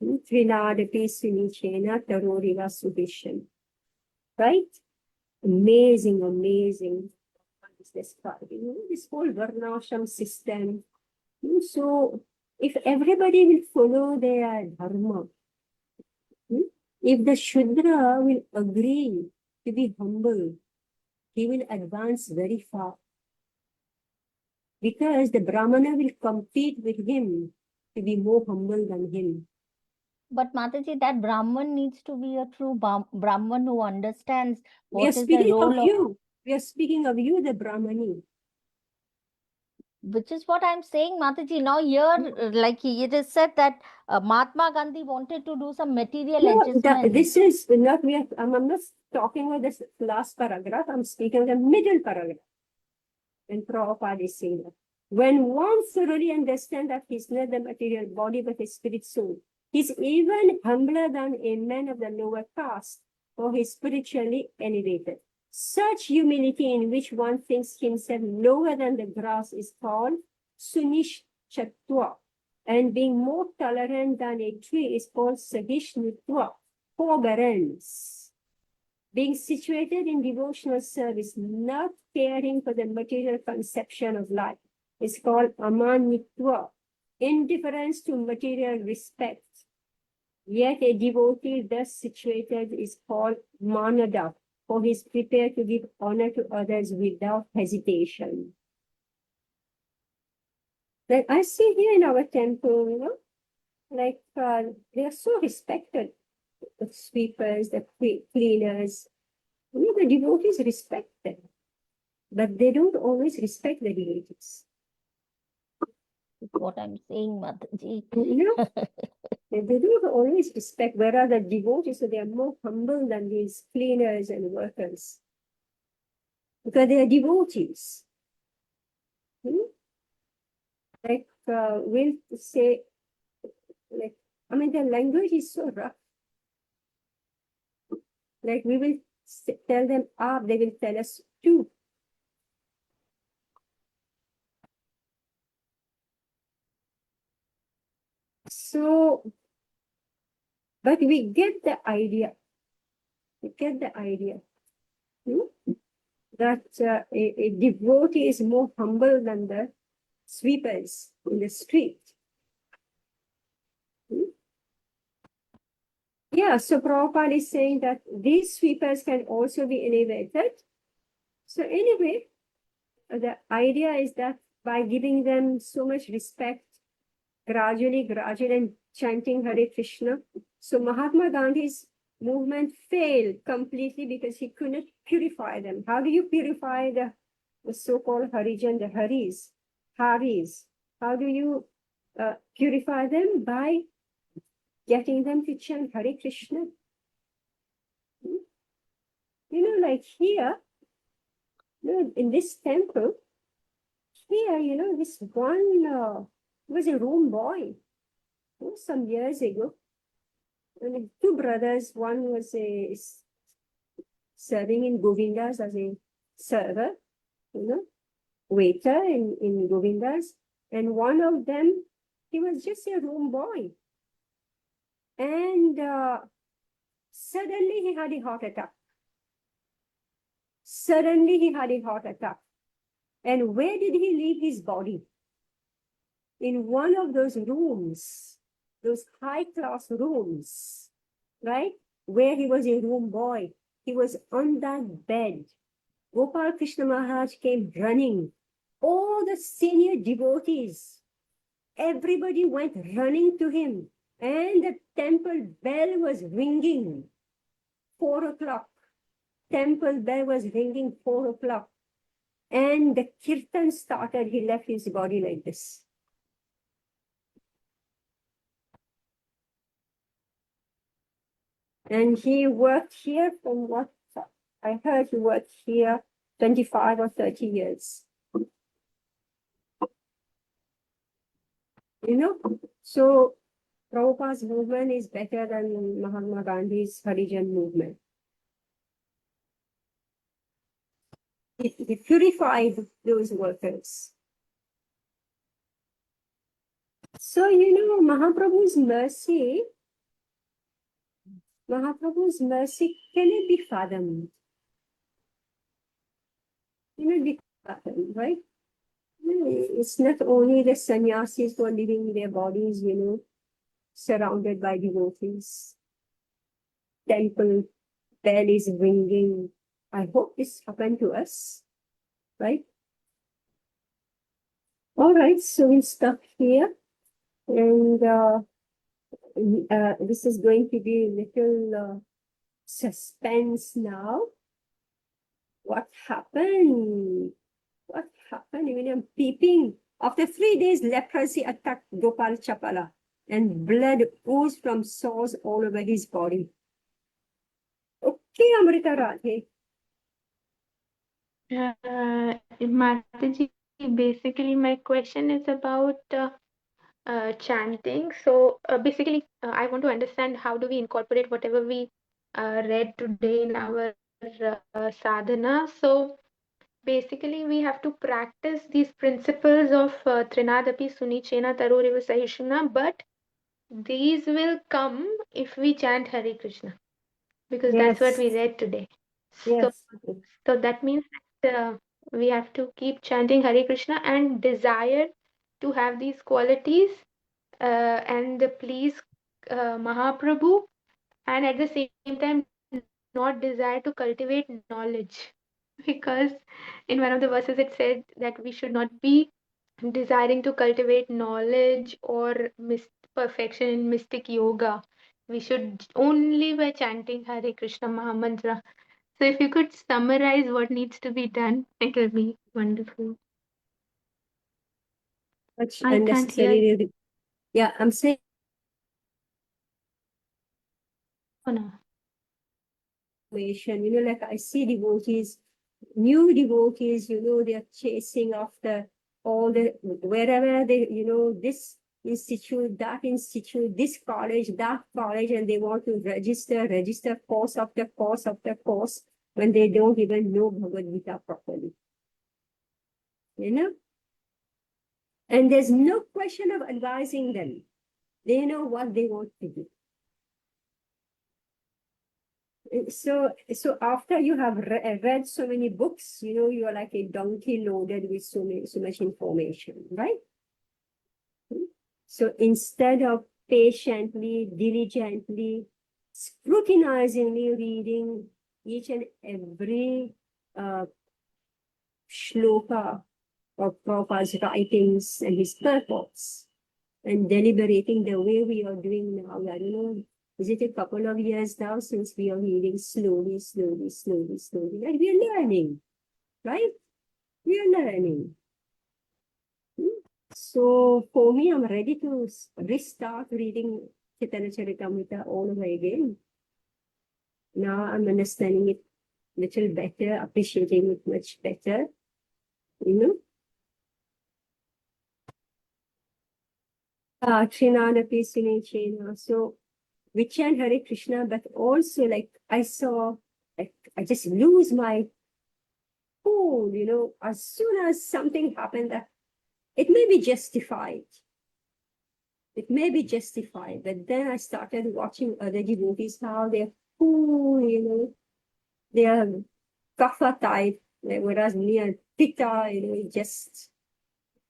Trinadapi Sunichena Taroriva Subhishan. Right? Amazing. This whole Varnashram system. So if everybody will follow their dharma, if the Shudra will agree to be humble, he will advance very far. Because the Brahmana will compete with him to be more humble than him. But Mataji, that Brahman needs to be a true Brahman who understands We are what is the speaking of role of, you. We are speaking of you, the Brahmani. which is what I'm saying, Mataji. Now here, like it is said that Mahatma Gandhi wanted to do some material No, adjustment. this is not, I'm not talking about this last paragraph, I'm speaking of the middle paragraph. And Prabhupada is saying that when one thoroughly understands that he's not the material body but a spirit soul, He's even humbler than a man of the lower caste, for he is spiritually elevated. Such humility in which one thinks himself lower than the grass is called sunishtva, and being more tolerant than a tree is called sahishnutva, forbearance. Being situated in devotional service, not caring for the material conception of life, is called amanitva, indifference to material respect. Yet a devotee thus situated is called manada, for he is prepared to give honor to others without hesitation. Like I see here in our temple, you know, like they are so respected. The sweepers, the cleaners, you know, the devotees respect them, but they don't always respect the devotees. What I'm saying, Mataji. You know, they don't always respect, whereas the devotees, so they are more humble than these cleaners and workers, because they are devotees. Like we'll say, like, I mean, the language is so rough. Like we will tell them up, they will tell us to. So, but we get the idea. We get the idea that a devotee is more humble than the sweepers in the street. Yeah, so Prabhupada is saying that these sweepers can also be elevated. So anyway, the idea is that by giving them so much respect, gradually, and chanting Hare Krishna. So Mahatma Gandhi's movement failed completely because he couldn't purify them. How do you purify the so-called Harijan, the Haris? How do you purify them? By getting them to chant Hare Krishna. You know, like here, you know, in this temple, here, you know, this one was a room boy some years ago. And two brothers, one was serving in Govindas as a server, you know, waiter in Govindas. And one of them, he was just a room boy. And suddenly he had a heart attack. And where did he leave his body? In one of those rooms, those high-class rooms, right? Where he was a room boy. He was on that bed. Gopal Krishna Maharaj came running. All the senior devotees, everybody went running to him. And the temple bell was ringing. 4 o'clock. Temple bell was ringing 4 o'clock. And the kirtan started. He left his body like this. And he worked here from what I heard, he worked here 25 or 30 years. You know, so Prabhupada's movement is better than Mahatma Gandhi's Harijan movement. He purified those workers. So, you know, Mahaprabhu's mercy can it be fathomed? You know, be fathomed, right? It's not only the sannyasis who are living their bodies, you know, surrounded by devotees. Temple bell is ringing. I hope this happened to us, right? All right, so we'll stop here. And this is going to be a little suspense now. What happened? What happened? Even I'm peeping. After 3 days, leprosy attacked Gopal Chapala, and blood oozed from sores all over his body. Okay, Amrita Radhe. Mataji, basically my question is about chanting. So basically, I want to understand how do we incorporate whatever we read today in our sadhana. So basically, we have to practice these principles of Trinadapi Sunichena Taroriva Sahishna, but these will come if we chant Hare Krishna, because that's what Yes, we read today. So, yes. so that means that we have to keep chanting Hare Krishna and desire to have these qualities and please Mahaprabhu, and at the same time not desire to cultivate knowledge. Because in one of the verses it said that we should not be desiring to cultivate knowledge or perfection in mystic yoga. We should only by chanting Hare Krishna Mahamantra. So if you could summarize what needs to be done, it will be wonderful. Much I can't hear you. unnecessary. Yeah, I'm saying Oh, no. information, like I see devotees, new devotees, they're chasing after all the, wherever they, this institute, that institute, this college, that college, and they want to register course after course after course when they don't even know Bhagavad Gita properly. And there's no question of advising them. They know what they want to do. So after you have read so many books, you are like a donkey loaded with so much information, right? So instead of patiently, diligently, scrutinizingly reading each and every shloka of Prabhupada's writings and his purports, and deliberating the way we are doing now, is it a couple of years now since we are reading slowly, and we are learning, right? We are learning. So for me, I'm ready to restart reading Chaitanya Charitamrita all over again. Now I'm understanding it little better, appreciating it much better, Trinadapi Sunechena. So we chant Hare Krishna, but also like I saw, like I just lose my cool, as soon as something happened that it may be justified. It may be justified, but then I started watching other devotees, how they're cool, they are kapha type, whereas me and pitta, it just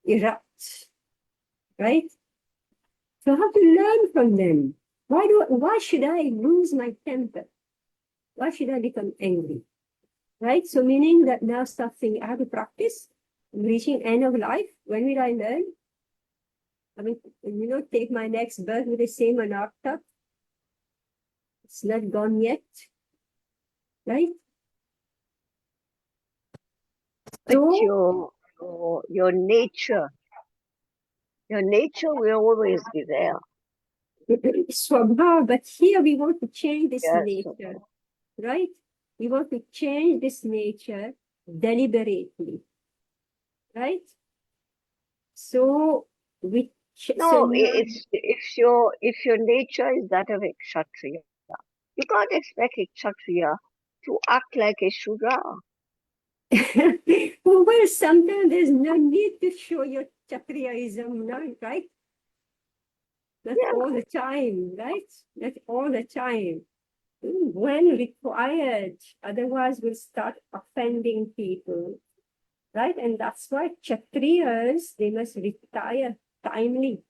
erupt, right? So I have to learn from them. Why should I lose my temper? Why should I become angry? Right? So meaning that now start thinking, I have to practice. I'm reaching end of life. When will I learn? I mean, take my next birth with the same anartha. It's not gone yet. Right? But So, your nature will always be there. Swabha, but here we want to change this Yes. nature. Right? We want to change this nature deliberately. Right? So we No, if your nature is that of a kshatriya, you can't expect a kshatriya to act like a shudra. Well, sometimes there's no need to show your Kshatriyaism, right? Not all the time, right? Not all the time. When required, otherwise we'll start offending people, right? And that's why Kshatriyas, they must retire timely.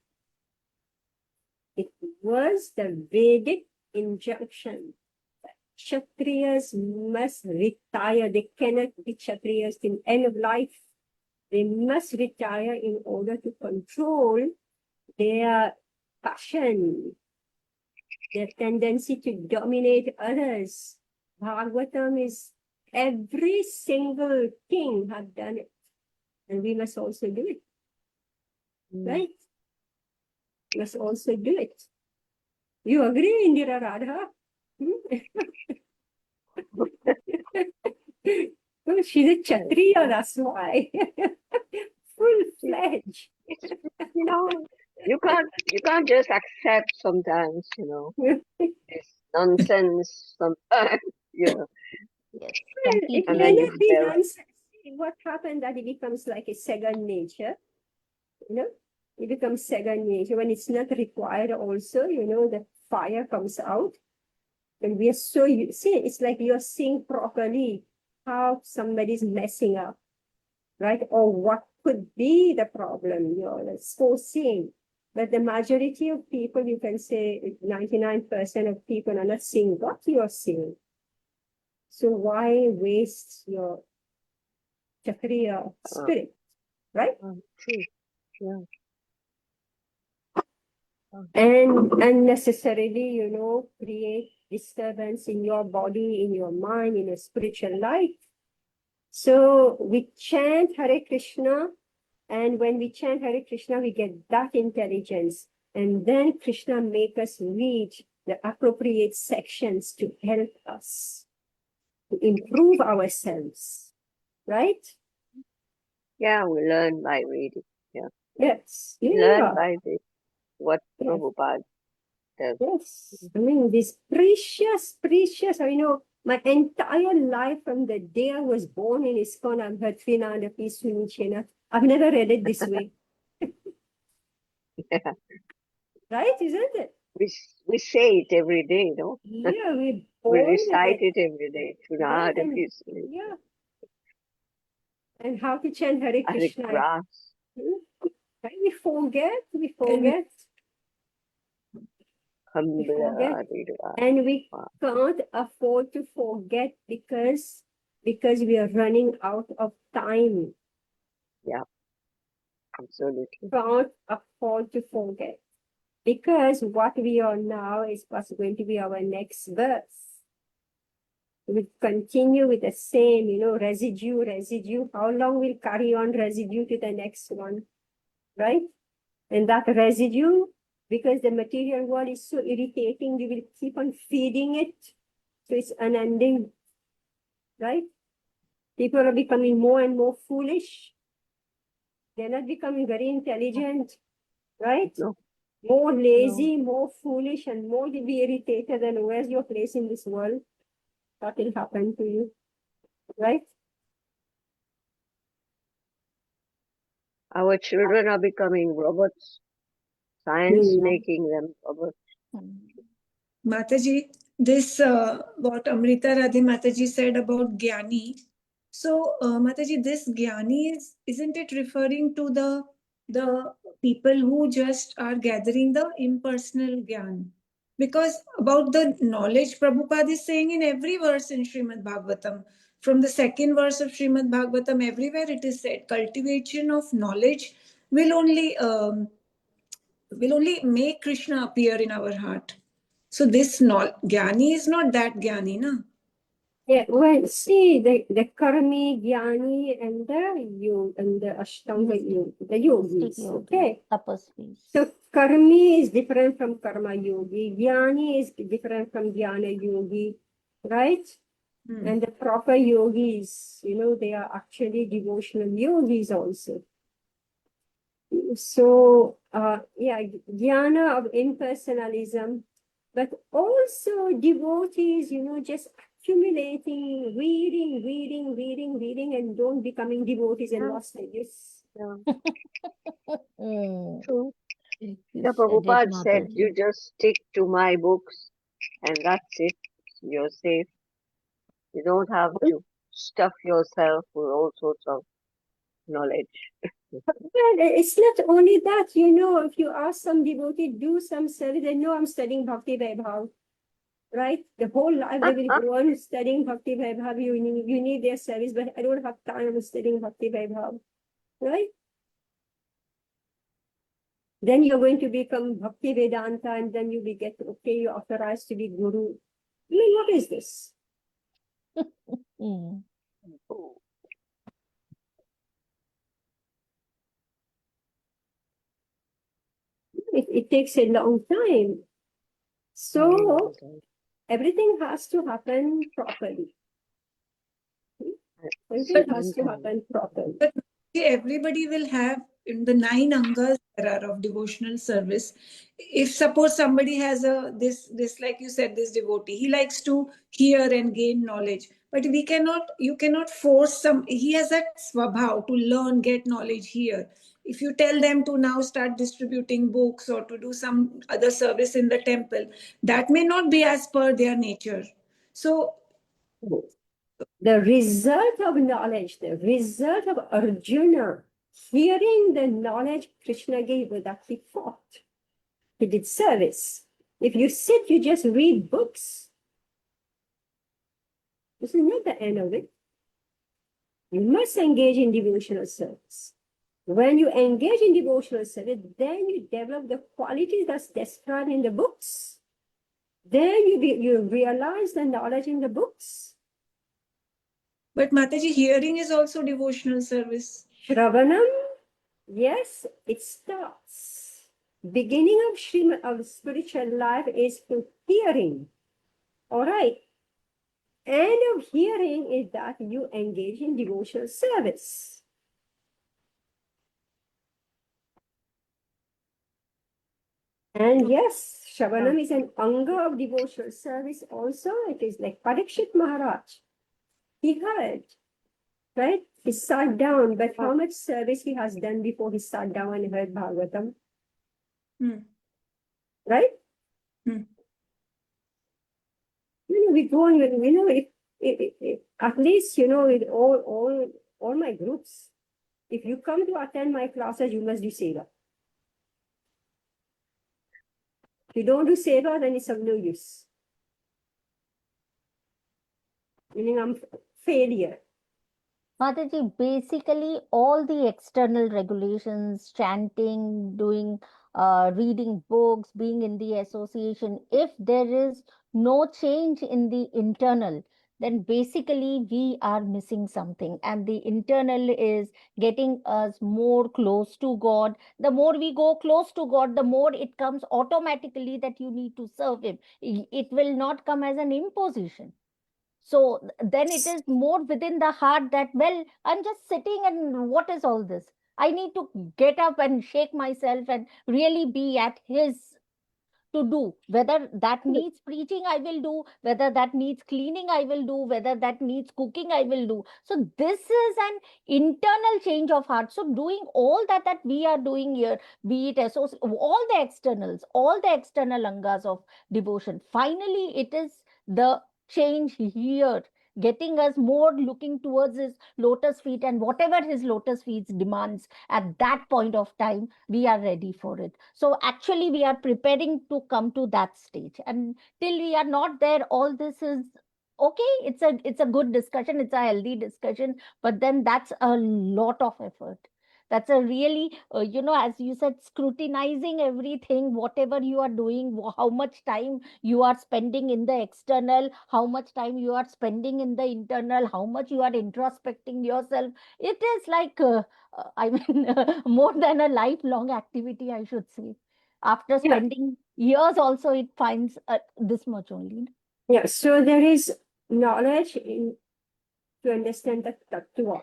It was the Vedic injunction. Kshatriyas must retire. They cannot be Kshatriyas till end of life. They must retire in order to control their passion, their tendency to dominate others. Bhagavatam is every single king have done it. And we must also do it. Right? We must also do it. You agree, Indira Radha? Well, she's a Kshatriya, that's why. Full-fledged. You can't just accept sometimes, this nonsense sometimes, Yes, Well, it and completely may then you not agree. be feel, nonsense. What happened that it becomes like a second nature, you know? It becomes second nature when it's not required also, the fire comes out. And we are so, see, it's like you're seeing properly how somebody's messing up, right? Or what could be the problem, you're foreseeing. But the majority of people, you can say 99% of people are not seeing what you're seeing. So why waste your Chakriya spirit, right? true, yeah. And unnecessarily, create disturbance in your body, in your mind, in your spiritual life. So we chant Hare Krishna, and when we chant Hare Krishna, we get that intelligence. And then Krishna make us read the appropriate sections to help us to improve ourselves, right? Yeah, we learn by reading. Yeah. Yes, We learn yeah. by what Yes. Prabhupada does. Yes, I mean, this precious, my entire life from the day I was born in ISKCON, I've heard Trinadapi Sunichena. I've never read it this way, Yeah. right? Isn't it? We say it every day, no? Yeah, we're We born with recite it, it every day. right? Chunada And peacefully. yeah, and how to chant Hare Hare Krishna. grass. Right? We forget, And Hambla Hare and we Wow. can't afford to forget because we are running out of time. Yeah, absolutely. Can't afford to forget because what we are now is what's going to be our next birth. We continue with the same, residue. How long we'll carry on residue to the next one, right? And that residue, because the material world is so irritating, we will keep on feeding it. So it's unending, right? People are becoming more and more foolish. They're not becoming very intelligent, right? No. More lazy, more foolish, and more to be irritated. And where's your place in this world? What will happen to you, right? Our children are becoming robots. Science Hmm. making them robots. Mataji, this what Amrita Radhe Mataji said about Gyani. So, Mataji, this Gyani isn't it referring to the people who just are gathering the impersonal Gyan? Because about the knowledge, Prabhupada is saying in every verse in Srimad Bhagavatam, from the second verse of Srimad Bhagavatam, everywhere it is said, cultivation of knowledge will only make Krishna appear in our heart. So this Gyani is not that Gyani, na? Yeah, well, see, the Karmi, Jnani, and the Ashtanga yogi, the yogis, okay? Tapasvis. So Karmi is different from Karma Yogi, Jnani is different from Jnana Yogi, right? And the proper yogis, they are actually devotional yogis also. So, jnana of impersonalism, but also devotees, just accumulating, reading, and don't becoming devotees and lost this. Yeah. Mm, True. you Yeah, said it, Prabhupada said, Mataji. you just stick to my books and that's it. You're safe. You don't have to stuff yourself with all sorts of knowledge. Well, it's not only that, if you ask some devotee, do some service, they know I'm studying Bhakti Vaibhav, right? The whole life they will go on studying Bhakti Vaibhav. You need their service, but I don't have time, I'm studying Bhakti Vaibhav, right? Then you're going to become Bhakti Vedanta, and then you will get, okay, you're authorized to be Guru. I mean, what is this? Mm. It takes a long time. So everything has to happen properly. Everything has to happen properly. But everybody will have in the 9 angas there are of devotional service. If suppose somebody has a this like you said, this devotee, he likes to hear and gain knowledge, but we cannot you cannot force some. He has that swabhav to learn, get knowledge here. If you tell them to now start distributing books or to do some other service in the temple, that may not be as per their nature. So the result of knowledge, the result of Arjuna hearing the knowledge Krishna gave that he fought. He did service. If you sit, you just read books. This is not the end of it. You must engage in devotional service. When you engage in devotional service, then you develop the qualities that's described in the books. Then you realize the knowledge in the books. but Mataji, hearing is also devotional service. Shravanam, yes, it starts. Beginning of spiritual life is through hearing. All right. End of hearing is that you engage in devotional service. And yes, Shravanam is an anga of devotional service also. It is like Parikshit Maharaj. He heard, right? He sat down, but how much service he has done before he sat down and heard Bhagavatam? Right? We go on with, if at least, with all my groups, if you come to attend my classes, you must do seva. If you don't do seva, then it's of no use. Meaning I'm failure. Mataji, basically all the external regulations, chanting, doing, reading books, being in the association, if there is no change in the internal, then basically we are missing something. And the internal is getting us more close to God. The more we go close to God, the more it comes automatically that you need to serve Him. It will not come as an imposition. So then it is more within the heart that, well, I'm just sitting and what is all this? I need to get up and shake myself and really be at His to do. Whether that needs preaching, I will do. Whether that needs cleaning, I will do. Whether that needs cooking, I will do. So this is an internal change of heart. So doing all that we are doing here, be it all the externals, all the external angas of devotion, finally it is the change here, getting us more looking towards His lotus feet, and whatever His lotus feet demands at that point of time, we are ready for it. So actually we are preparing to come to that stage, and till we are not there, all this is okay. It's a good discussion, it's a healthy discussion, but then that's a lot of effort. That's a really, as you said, scrutinizing everything, whatever you are doing, how much time you are spending in the external, how much time you are spending in the internal, how much you are introspecting yourself. It is like, I mean, more than a lifelong activity, I should say. After Yeah. spending years, also, it finds this much only. Yeah, so there is knowledge to understand the tattva,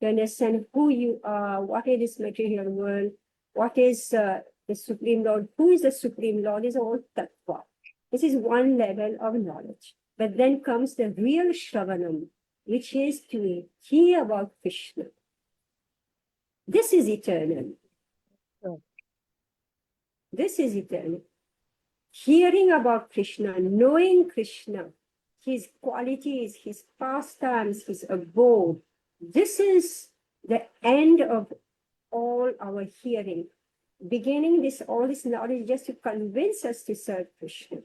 to understand who you are, what is this material world, what is the Supreme Lord, who is the Supreme Lord, is all tattva. This is one level of knowledge. But then comes the real Shravanam, which is to hear about Krishna. This is eternal. This is eternal. Hearing about Krishna, knowing Krishna, His qualities, His pastimes, His abode. This is the end of all our hearing. Beginning all this knowledge just to convince us to serve Krishna,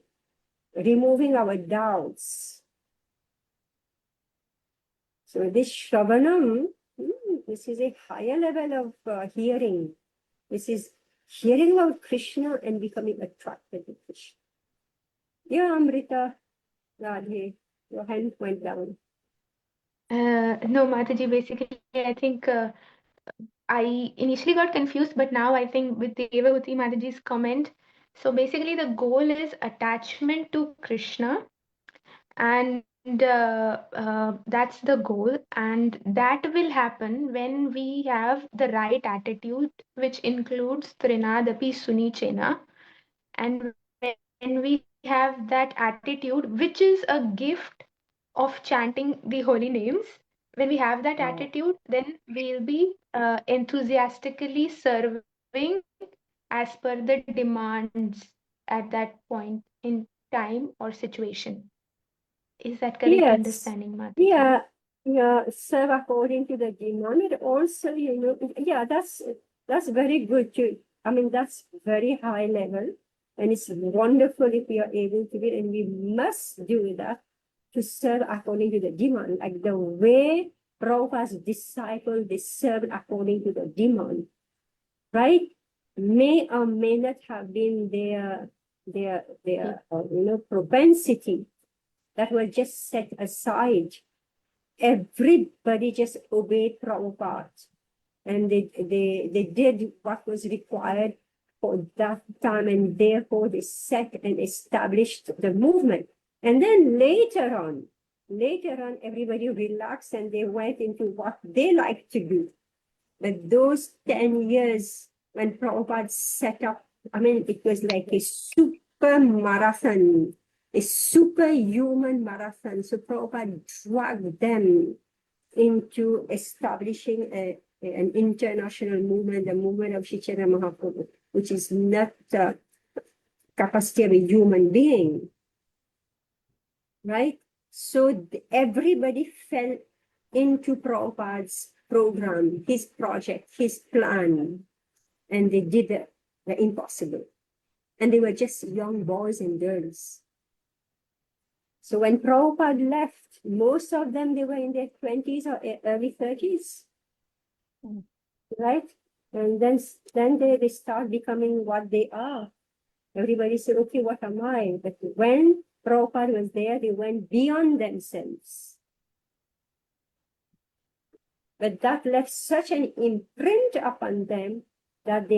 removing our doubts. So this Shravanam, this is a higher level of hearing. This is hearing about Krishna and becoming attracted to Krishna. Yeah, Amrita, Radhe, your hand went down. No, Mataji, basically, I think I initially got confused, but now I think with Devahuti Mataji's comment, so basically the goal is attachment to Krishna, and that's the goal, and that will happen when we have the right attitude, which includes Trinadapi Sunichena. And when we have that attitude, which is a gift of chanting the holy names, when we have that attitude, then we'll be enthusiastically serving as per the demands at that point in time or situation. Is that correct Yes. understanding, Mataji? Yeah, yeah, serve according to the demand. It also, yeah, that's very good too. I mean, that's very high level, and it's wonderful if we are able to do it, and we must do that to serve according to the demand, like the way Prabhupada's disciples they served according to the demand, right? May or may not have been their propensity that were just set aside. Everybody just obeyed Prabhupada, and they did what was required for that time, and therefore they set and established the movement. And then later on, everybody relaxed and they went into what they like to do. But those 10 years when Prabhupada set up, I mean, it was like a super marathon, a superhuman marathon. So Prabhupada dragged them into establishing an international movement, the movement of Chaitanya Mahaprabhu, which is not the capacity of a human being, right? So everybody fell into Prabhupada's program, his project, his plan, and they did the impossible. And they were just young boys and girls. So when Prabhupada left, most of them, they were in their 20s or early 30s, right? And then they start becoming what they are. Everybody said, okay, what am I? But when Prabhupada was there, they went beyond themselves. But that left such an imprint upon them that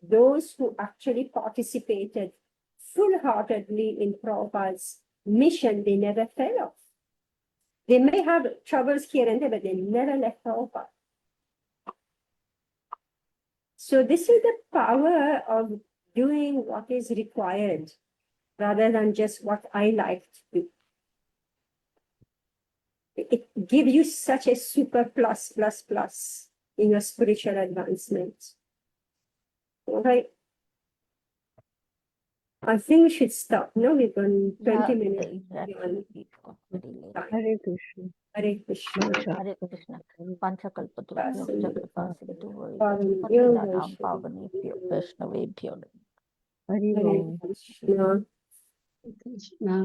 those who actually participated full-heartedly in Prabhupada's mission, they never fell off. They may have troubles here and there, but they never left Prabhupada. So this is the power of doing what is required rather than just what I like to do. It gives you such a super plus in your spiritual advancement. All right. I think we should stop. No, we've gone 20 minutes. Exactly. We've got very late. Hare Krishna. Hare Krishna. Hare Krishna. Panchakalpatrubhyo Chakrapasindhuvyo Pavanebhyo Patitanam Vaishnavebhyo. Pavanebhyo Vaishnavebhyo. Hare Hare Om. Krishna. Krishna.